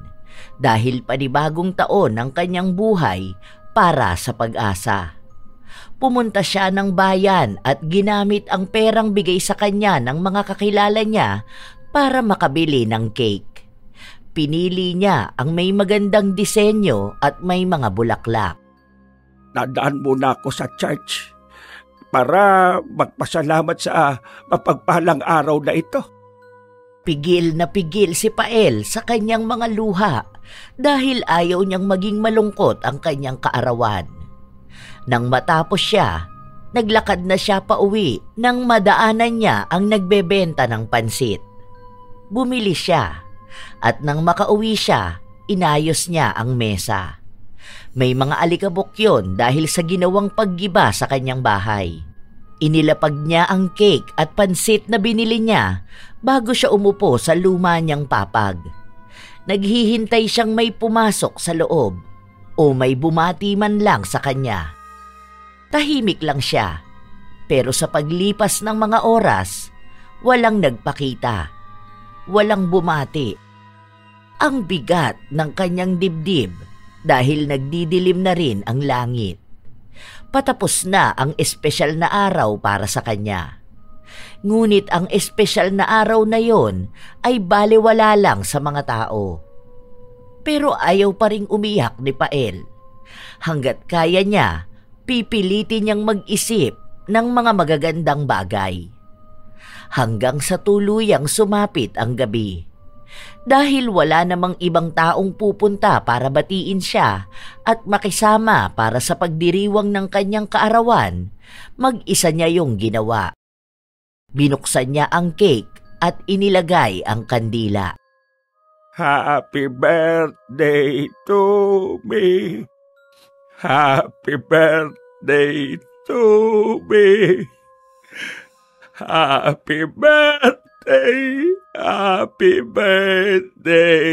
dahil panibagong taon ang kanyang buhay para sa pag-asa. Pumunta siya ng bayan at ginamit ang perang bigay sa kanya ng mga kakilala niya para makabili ng cake. Pinili niya ang may magandang disenyo at may mga bulaklak. Nadaan muna ako sa church para magpasalamat sa mapagpalang araw na ito. Pigil na pigil si Pael sa kanyang mga luha dahil ayaw niyang maging malungkot ang kanyang kaarawan. Nang matapos siya, naglakad na siya pauwi nang madaanan niya ang nagbebenta ng pansit. Bumili siya at nang makauwi siya, inayos niya ang mesa. May mga alikabok yon dahil sa ginawang paggiba sa kanyang bahay. Inilapag niya ang cake at pansit na binili niya bago siya umupo sa luma niyang papag. Naghihintay siyang may pumasok sa loob o may bumati man lang sa kanya. Tahimik lang siya, pero sa paglipas ng mga oras, walang nagpakita. Walang bumati. Ang bigat ng kanyang dibdib dahil nagdidilim na rin ang langit. Patapos na ang espesyal na araw para sa kanya. Ngunit ang espesyal na araw na yon ay balewala lang sa mga tao. Pero ayaw pa ring umiyak ni Pael. Hanggat kaya niya, pipilitin niyang mag-isip ng mga magagandang bagay. Hanggang sa tuluyang sumapit ang gabi. Dahil wala namang ibang taong pupunta para batiin siya at makisama para sa pagdiriwang ng kanyang kaarawan, mag-isa niya yung ginawa. Binuksan niya ang cake at inilagay ang kandila. Happy birthday to me. Happy birthday to me. Happy birthday, happy birthday.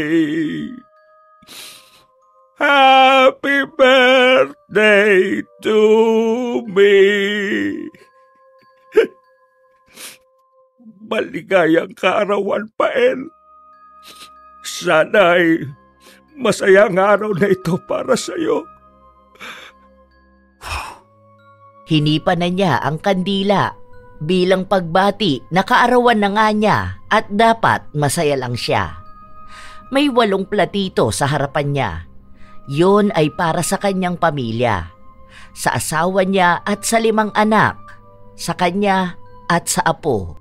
Happy birthday to me. Maligayang kaarawan, Pael. Sana'y masayang araw na ito para sa'yo. Hinipa na niya ang kandila bilang pagbati na kaarawan na nga niya at dapat masaya lang siya. May 8 platito sa harapan niya. Yon ay para sa kanyang pamilya, sa asawa niya at sa 5 anak, sa kanya at sa apo.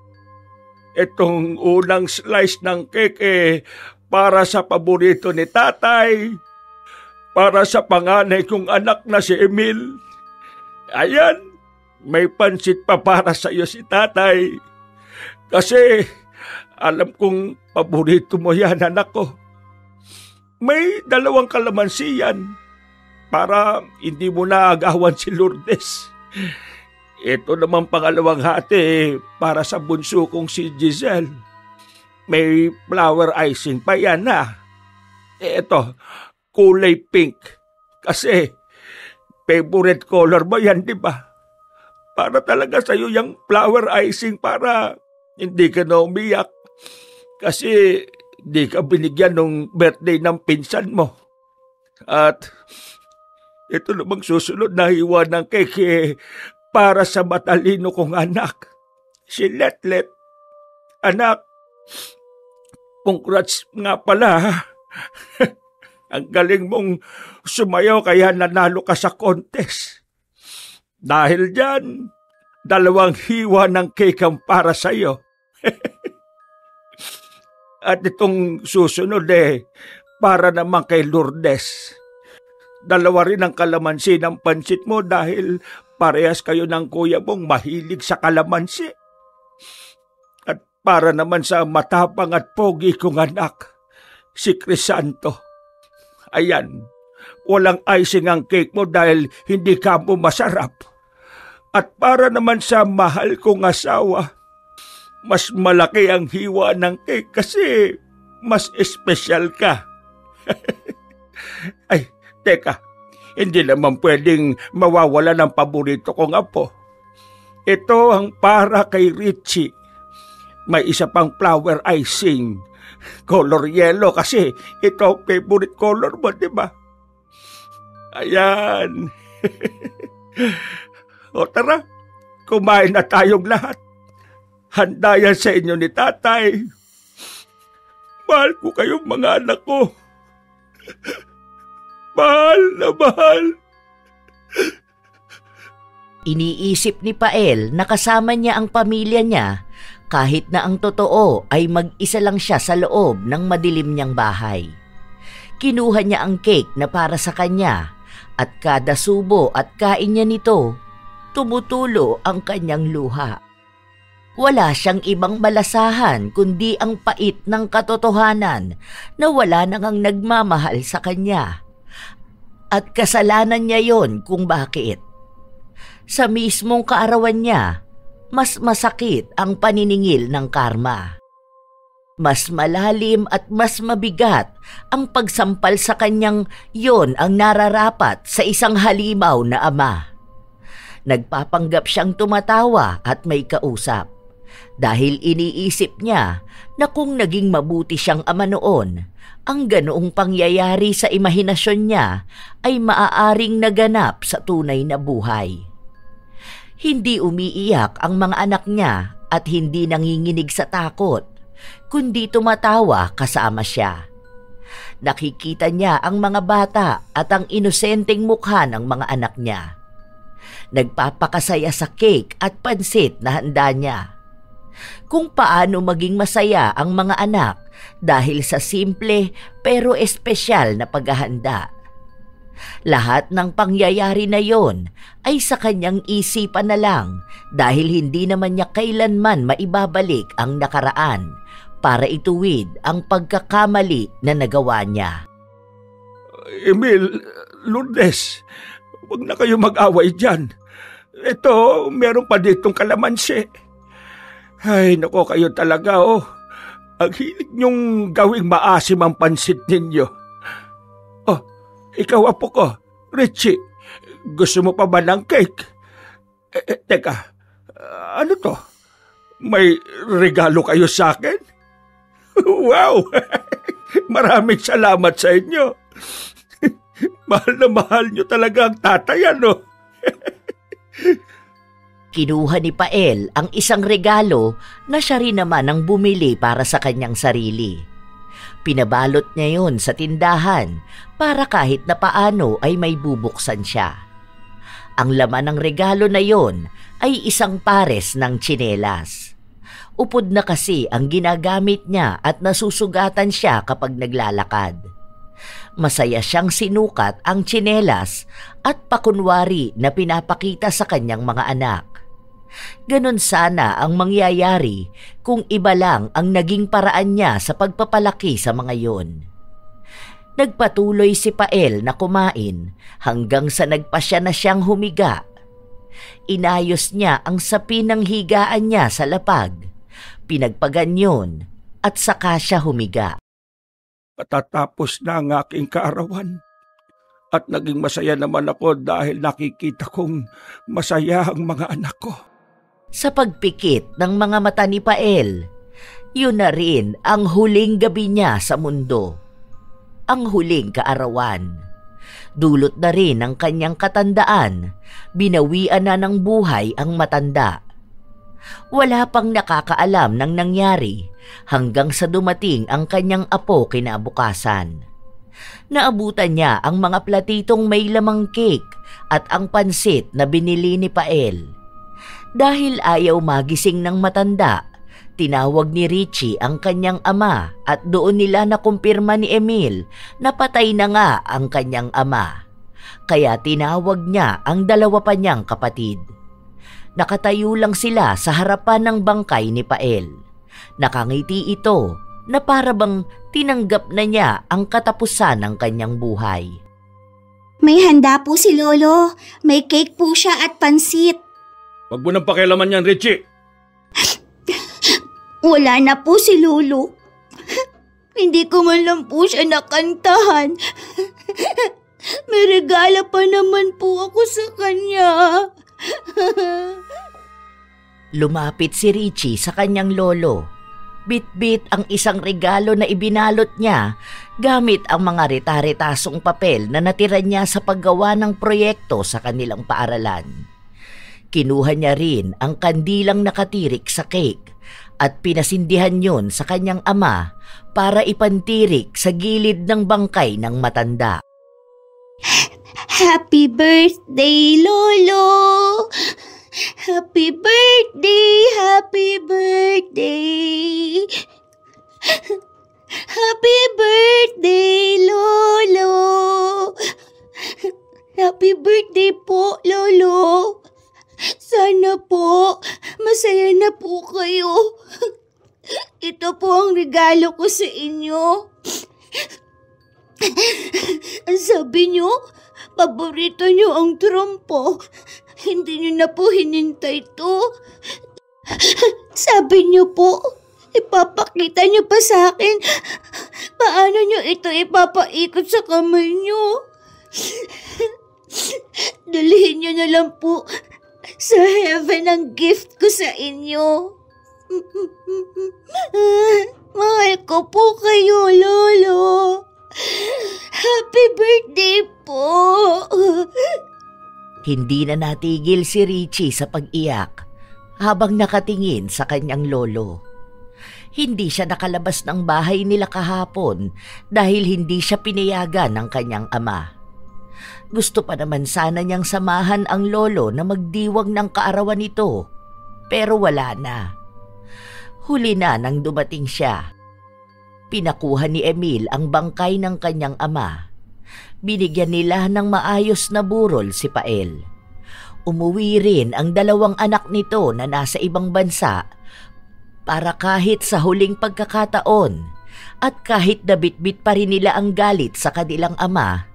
Itong unang slice ng cake para sa paborito ni tatay, para sa panganay kong anak na si Emil. Ayan, may pansit pa para sa iyo si tatay. Kasi alam kong paborito mo yan, anak ko. May 2 kalamansi yan para hindi mo na agawan si Lourdes. Ito naman pangalawang hati para sa bunso kong si Giselle. May flower icing pa yan na. Ito, kulay pink. Kasi favorite color mo yan, di ba? Para talaga sa'yo yung flower icing para hindi ka na umiyak. Kasi di ka binigyan ng birthday ng pinsan mo. At ito namang susunod na hiwa ng cake para sa matalino kong anak, si Letlet. Anak, congrats nga pala. Ang galing mong sumayaw kaya nanalo ka sa contest. Dahil dyan, 2 hiwa ng cake ang para sa'yo. At itong susunod para naman kay Lourdes. 2 rin ang kalamansi ng pansit mo dahil parehas kayo ng kuya mong mahilig sa kalamansi. At para naman sa matapang at pogi kong anak, si Crisanto. Ayan, walang icing ang cake mo dahil hindi ka mo masarap. At para naman sa mahal kong asawa, mas malaki ang hiwa ng cake kasi mas espesyal ka. Ay, teka, hindi naman pwedeng mawawala ng paborito kong apo. Ito ang para kay Richie. May isa pang flower icing. Color yellow kasi ito ang favorite color mo, di ba? Ayan. O tara, kumain na tayong lahat. Handa yan sa inyo ni tatay. Mahal ko kayong mga anak ko. Mahal na mahal. Iniisip ni Pael na kasama niya ang pamilya niya kahit na ang totoo ay mag-isa lang siya sa loob ng madilim niyang bahay. Kinuha niya ang cake na para sa kanya at kada subo at kain niya nito, tumutulo ang kanyang luha. Wala siyang ibang malasahan kundi ang pait ng katotohanan na wala nang ang nagmamahal sa kanya. At kasalanan niya yon kung bakit. Sa mismong kaarawan niya, mas masakit ang paniningil ng karma. Mas malalim at mas mabigat ang pagsampal sa kanyang yon ang nararapat sa isang halimaw na ama. Nagpapanggap siyang tumatawa at may kausap. Dahil iniisip niya na kung naging mabuti siyang ama noon, ang ganoong pangyayari sa imahinasyon niya ay maaaring naganap sa tunay na buhay. Hindi umiiyak ang mga anak niya at hindi nanginginig sa takot, kundi tumatawa kasama siya. Nakikita niya ang mga bata at ang inosenteng mukha ng mga anak niya. Nagpapakasaya sa cake at pansit na handa niya. Kung paano maging masaya ang mga anak dahil sa simple pero espesyal na paghahanda. Lahat ng pangyayari na yon ay sa kanyang isipan na lang dahil hindi naman niya kailanman maibabalik ang nakaraan para ituwid ang pagkakamali na nagawa niya. Emil, Lourdes, huwag na kayo mag-away dyan. Ito, meron pa ditong kalamansi. Ay, nako kayo talaga, oh. Ang hilig niyong gawing maasim ang pansit ninyo. Oh, ikaw apo ko, Richie, gusto mo pa ba ng cake? Teka, ano to? May regalo kayo sa akin? Wow! Maraming salamat sa inyo. Mahal na mahal niyo talaga ang tatay, ano? Kinuha ni Pael ang isang regalo na siya rin naman ang bumili para sa kanyang sarili. Pinabalot niya yun sa tindahan para kahit na paano ay may bubuksan siya. Ang laman ng regalo na yon ay isang pares ng tsinelas. Upod na kasi ang ginagamit niya at nasusugatan siya kapag naglalakad. Masaya siyang sinukat ang tsinelas at pakunwari na pinapakita sa kanyang mga anak. Ganon sana ang mangyayari kung iba lang ang naging paraan niya sa pagpapalaki sa mga yon. Nagpatuloy si Pael na kumain hanggang sa nagpasya na siyang humiga. Inayos niya ang sapin ng higaan niya sa lapag, pinagpaganyon at saka siya humiga. Patatapos na ang aking kaarawan at naging masaya naman ako dahil nakikita kong masaya ang mga anak ko. Sa pagpikit ng mga mata ni Pael, yun na rin ang huling gabi niya sa mundo. Ang huling kaarawan. Dulot na rin ng kanyang katandaan, binawian na ng buhay ang matanda. Wala pang nakakaalam ng nangyari hanggang sa dumating ang kanyang apo kinabukasan. Naabutan niya ang mga platitong may lamang cake at ang pansit na binili ni Pael. Dahil ayaw magising ng matanda, tinawag ni Richie ang kanyang ama at doon nila nakumpirma ni Emil na patay na nga ang kanyang ama. Kaya tinawag niya ang dalawa pa niyang kapatid. Nakatayo lang sila sa harapan ng bangkay ni Pael. Nakangiti ito na para bang tinanggap na niya ang katapusan ng kanyang buhay. May handa po si Lolo. May cake po siya at pansit. Wag mo nang pakialaman yan, Richie. Wala na po si Lolo. Hindi ko man lang po siya nakantahan. May regalo pa naman po ako sa kanya. Lumapit si Richie sa kanyang lolo. Bit-bit ang isang regalo na ibinalot niya gamit ang mga rita-ritasong papel na natira niya sa paggawa ng proyekto sa kanilang paaralan. Kinuha niya rin ang kandilang nakatirik sa cake at pinasindihan yun sa kanyang ama para ipantirik sa gilid ng bangkay ng matanda. Happy birthday, Lolo! Happy birthday! Happy birthday! Happy birthday, Lolo! Happy birthday po, Lolo! Sana po, masaya na po kayo. Ito po ang regalo ko sa inyo. Sabi nyo, paborito nyo ang trompo. Hindi nyo na po hinintay to. Sabi nyo po, ipapakita nyo pa sa akin paano nyo ito ipapaikot sa kamay nyo. Dalhin nyo na lang po sa heaven ang gift ko sa inyo. Mahal ko po kayo, Lolo. Happy birthday po. Hindi na natigil si Richie sa pag-iyak habang nakatingin sa kanyang lolo. Hindi siya nakalabas ng bahay nila kahapon dahil hindi siya pinayagan ng kanyang ama. Gusto pa naman sana niyang samahan ang lolo na magdiwang ng kaarawan nito, pero wala na. Huli na nang dumating siya. Pinakuha ni Emil ang bangkay ng kanyang ama. Binigyan nila ng maayos na burol si Pael. Umuwi rin ang dalawang anak nito na nasa ibang bansa para kahit sa huling pagkakataon at kahit nabitbit pa rin nila ang galit sa kanilang ama,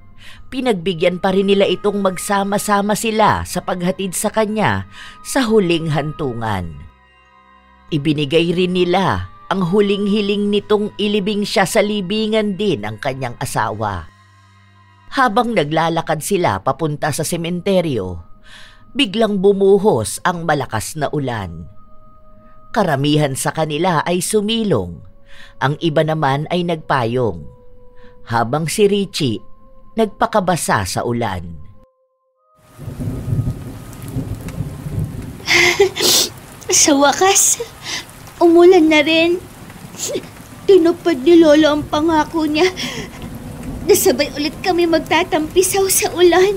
pinagbigyan pa rin nila itong magsama-sama sila sa paghatid sa kanya sa huling hantungan. Ibinigay rin nila ang huling hiling nitong ilibing siya sa libingan din ang kanyang asawa. Habang naglalakad sila papunta sa sementeryo, biglang bumuhos ang malakas na ulan. Karamihan sa kanila ay sumilong, ang iba naman ay nagpayong, habang si Richie nagpakabasa sa ulan. Sa wakas, umulan na rin. Tinupad ni Lolo ang pangako niya. Nasabay ulit kami magtatampisaw sa ulan.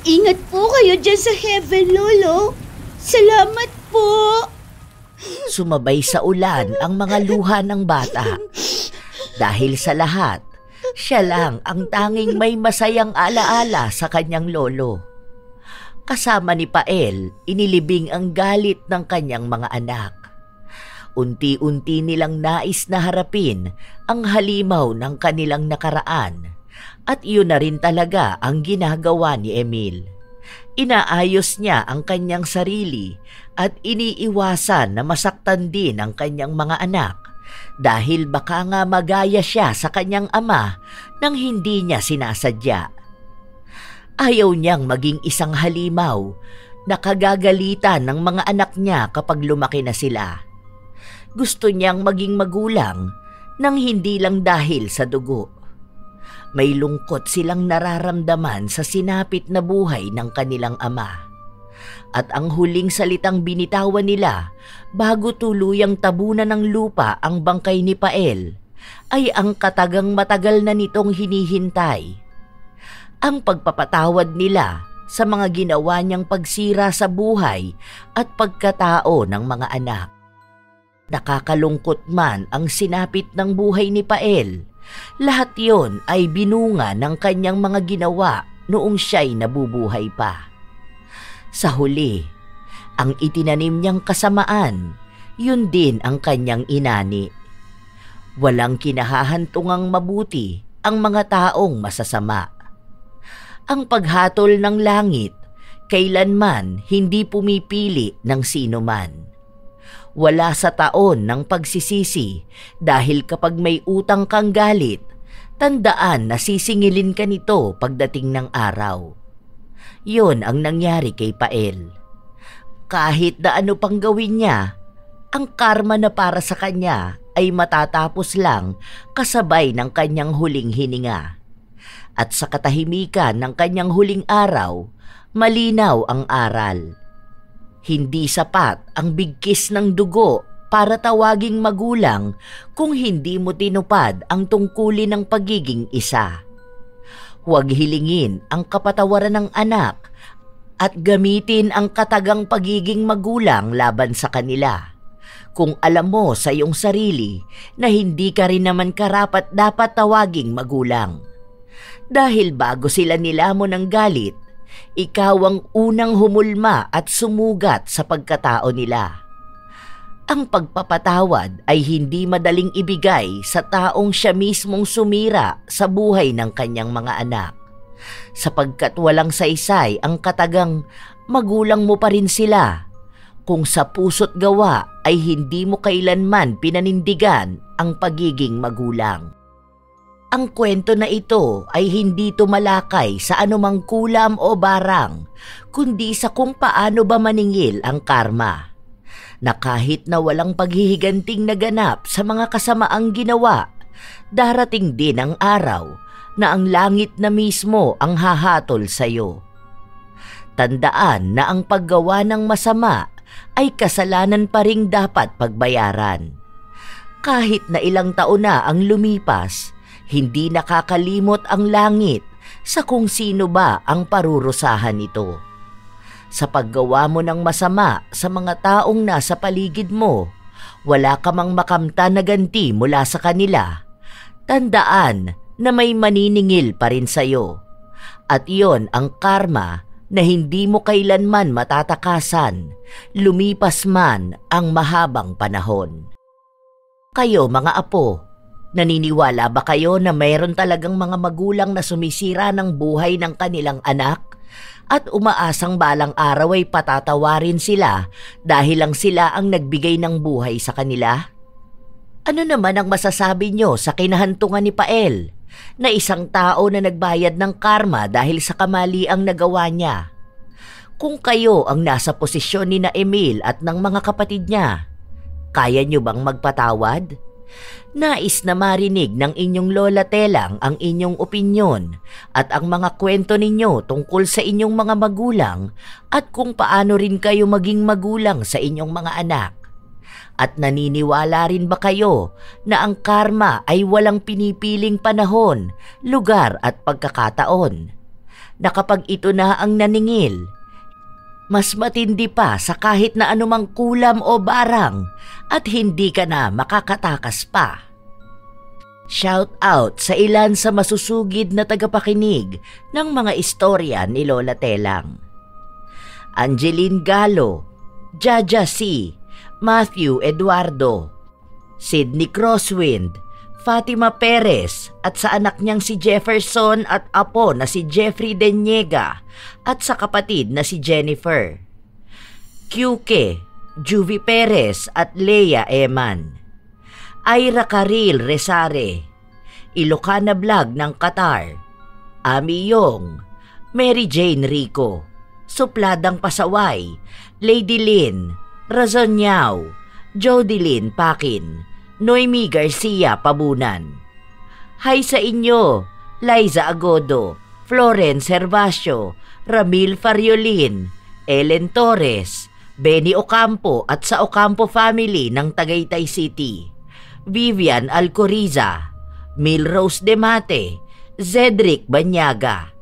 Ingat po kayo dyan sa heaven, Lolo. Salamat po. Sumabay sa ulan ang mga luha ng bata. Dahil sa lahat, siya lang ang tanging may masayang alaala sa kanyang lolo. Kasama ni Pael, inilibing ang galit ng kanyang mga anak. Unti-unti nilang nais na harapin ang halimaw ng kanilang nakaraan at iyon na rin talaga ang ginagawa ni Emil. Inaayos niya ang kanyang sarili at iniiwasan na masaktan din ang kanyang mga anak dahil baka nga magaya siya sa kanyang ama nang hindi niya sinasadya. Ayaw niyang maging isang halimaw na kagagalitan ng mga anak niya kapag lumaki na sila. Gusto niyang maging magulang nang hindi lang dahil sa dugo. May lungkot silang nararamdaman sa sinapit na buhay ng kanilang ama. At ang huling salitang binitawan nila bago tuluyang tabunan ng lupa ang bangkay ni Pael ay ang katagang matagal na nitong hinihintay. Ang pagpapatawad nila sa mga ginawa niyang pagsira sa buhay at pagkatao ng mga anak. Nakakalungkot man ang sinapit ng buhay ni Pael, lahat yon ay binunga ng kanyang mga ginawa noong siya'y nabubuhay pa. Sa huli, ang itinanim niyang kasamaan, yun din ang kanyang inani. Walang kinahahantungang mabuti ang mga taong masasama. Ang paghatol ng langit, kailanman hindi pumipili ng sino man. Wala sa taon ng pagsisisi dahil kapag may utang kang galit, tandaan na sisingilin ka nito pagdating ng araw. Yun ang nangyari kay Pael. Kahit na ano pang gawin niya, ang karma na para sa kanya ay matatapos lang kasabay ng kanyang huling hininga. At sa katahimikan ng kanyang huling araw, malinaw ang aral. Hindi sapat ang bigkis ng dugo para tawaging magulang kung hindi mo tinupad ang tungkulin ng pagiging isa. Huwag hilingin ang kapatawaran ng anak at gamitin ang katagang pagiging magulang laban sa kanila. Kung alam mo sa iyong sarili na hindi ka rin naman karapat dapat tawaging magulang. Dahil bago sila nilamon ng galit, ikaw ang unang humulma at sumugat sa pagkatao nila. Ang pagpapatawad ay hindi madaling ibigay sa taong siya mismong sumira sa buhay ng kanyang mga anak. Sapagkat walang saysay ang katagang magulang mo pa rin sila, kung sa puso't gawa ay hindi mo kailanman pinanindigan ang pagiging magulang. Ang kwento na ito ay hindi tumalakay sa anumang kulam o barang, kundi sa kung paano ba maningil ang karma. Na kahit na walang paghihiganting naganap sa mga kasamaang ginawa, darating din ang araw na ang langit na mismo ang hahatol sa iyo. Tandaan na ang paggawa ng masama ay kasalanan pa ring dapat pagbayaran. Kahit na ilang taon na ang lumipas, hindi nakakalimot ang langit sa kung sino ba ang parurusahan nito. Sa paggawa mo ng masama sa mga taong nasa paligid mo, wala ka mang makamtan na ganti mula sa kanila. Tandaan na may maniningil pa rin sa'yo. At iyon ang karma na hindi mo kailanman matatakasan, lumipas man ang mahabang panahon. Kayo mga apo, naniniwala ba kayo na mayroon talagang mga magulang na sumisira ng buhay ng kanilang anak at umaasang balang araw ay patatawarin sila dahil lang sila ang nagbigay ng buhay sa kanila? Ano naman ang masasabi nyo sa kinahantungan ni Pael na isang tao na nagbayad ng karma dahil sa kamaliang nagawa niya? Kung kayo ang nasa posisyon ni na Emil at ng mga kapatid niya, kaya nyo bang magpatawad? Nais na marinig ng inyong lola Telang ang inyong opinyon at ang mga kwento ninyo tungkol sa inyong mga magulang at kung paano rin kayo maging magulang sa inyong mga anak. At naniniwala rin ba kayo na ang karma ay walang pinipiling panahon, lugar at pagkakataon? Na kapag ito na ang naningil, Mas matindi pa sa kahit na anumang kulam o barang at hindi ka na makakatakas pa. Shout out sa ilan sa masusugid na tagapakinig ng mga istorya ni Lola Telang. Angeline Galo, Jaja C, Matthew Eduardo, Sydney Crosswind, Fatima Perez at sa anak niyang si Jefferson at apo na si Jeffrey Deniega at sa kapatid na si Jennifer. QK, Juvie Perez at Leia Eman. Ira Karil Resare, Ilocana Vlog ng Qatar, Ami Yong, Mary Jane Rico, Supladang Pasaway, Lady Lynn, Razon Yao, Jodilyn Pakin, Noemi Garcia Pabunan. Hi sa inyo, Liza Agodo, Florence Herbacio, Ramil Fariolin, Ellen Torres, Benny Ocampo at sa Ocampo family ng Tagaytay City, Vivian Alcoriza, Milrose Demate, Zedric Banyaga,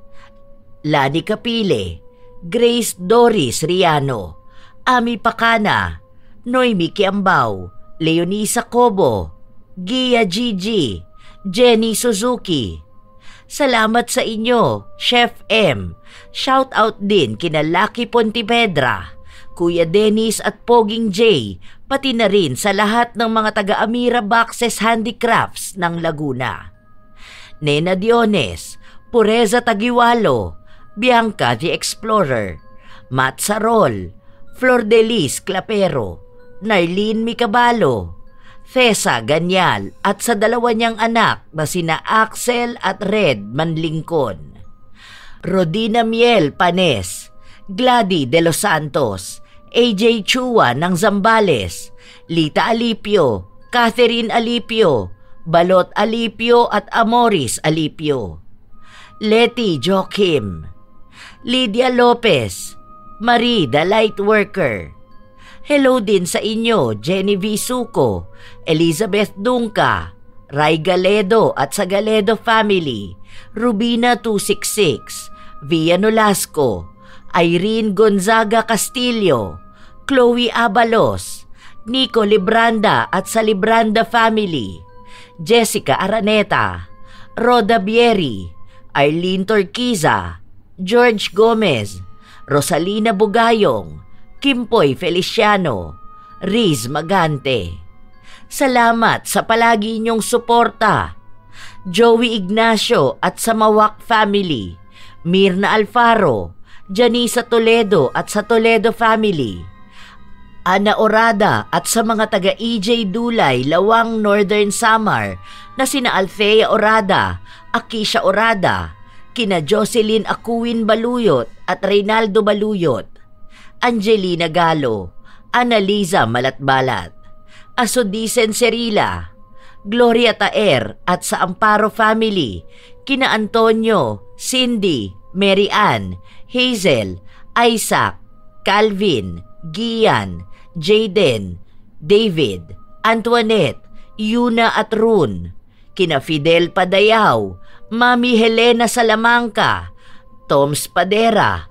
Lani Capile, Grace Doris Riano, Ami Pacana, Noemi Kiambao, Leonisa Cobo, Gia Gigi, Jenny Suzuki. Salamat sa inyo, Chef M. Shout out din kina Lucky Pontevedra, Kuya Dennis at Poging J, pati na rin sa lahat ng mga taga-Amira Boxes Handicrafts ng Laguna. Nena Diones, Pureza Tagiwalo, Bianca the Explorer, Matt Sarol, Flor de Lis Clapero, Narlene Micabalo, Thesa Ganyal at sa dalawa niyang anak na sina Axel at Red Manlingkon. Rodina Miel Panes, Gladys de los Santos, AJ Chua ng Zambales, Lita Alipio, Catherine Alipio, Balot Alipio at Amoris Alipio. Letty Joachim, Lydia Lopez, Marie the Lightworker. Hello din sa inyo, Jenny V. Suco, Elizabeth Dunca, Ray Galedo at sa Galedo family, Rubina 266, Via Nolasco, Irene Gonzaga Castillo, Chloe Abalos, Nico Libranda at sa Libranda family, Jessica Araneta, Roda Bieri, Arlene Torquiza, George Gomez, Rosalina Bugayong, Kimpoy Feliciano, Riz Magante. Salamat sa palagi niyong suporta. Joey Ignacio at sa Mawak family, Mirna Alfaro, Janisa Toledo at sa Toledo family, Ana Orada at sa mga taga EJ Dulay, Lawang Northern Samar na sina Althea Orada, Akisha Orada, kina Jocelyn Akuin Baluyot at Reynaldo Baluyot, Angelina Galo, Annaliza Malatbalat, Asodisen Serila, Gloria Taer at sa Amparo family, kina Antonio, Cindy, Mary Ann, Hazel, Isaac, Calvin, Gian, Jaden, David, Antoinette, Yuna at Rune, kina Fidel Padayaw, Mami Helena Salamanca, Toms Padera,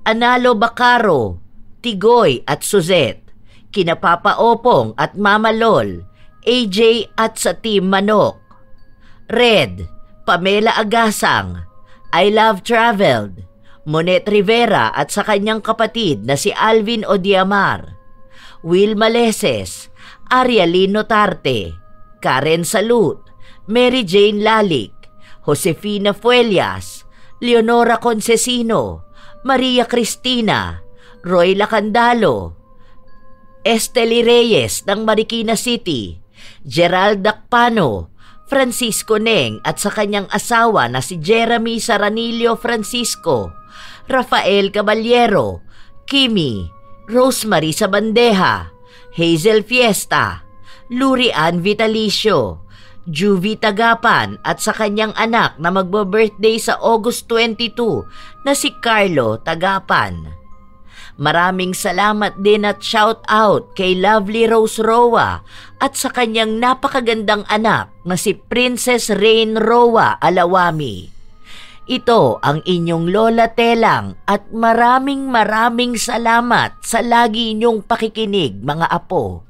Analo Bacaro, Tigoy at Suzette, kina Papa Opong at Mama Lol, AJ at sa Team Manok, Red, Pamela Agasang, I Love Traveled, Monet Rivera at sa kanyang kapatid na si Alvin Odiamar, Will Maleses, Arialino Tarte, Karen Salut, Mary Jane Lalik, Josefina Fuelias, Leonora Concesino, Maria Cristina, Roy Lacandalo, Esteli Reyes ng Marikina City, Gerald Dacpano, Francisco Neng at sa kanyang asawa na si Jeremy Saranilio Francisco, Rafael Caballero, Kimi, Rosemary Sabandeja, Hazel Fiesta, Lurian Vitalicio, Juvie Tagapan at sa kanyang anak na magbo-birthday sa August 22 na si Carlo Tagapan. Maraming salamat din at shout out kay Lovely Rose Roa at sa kanyang napakagandang anak na si Princess Rain Roa Alawami. Ito ang inyong Lola Telang at maraming salamat sa lagi inyong pakikinig, mga apo.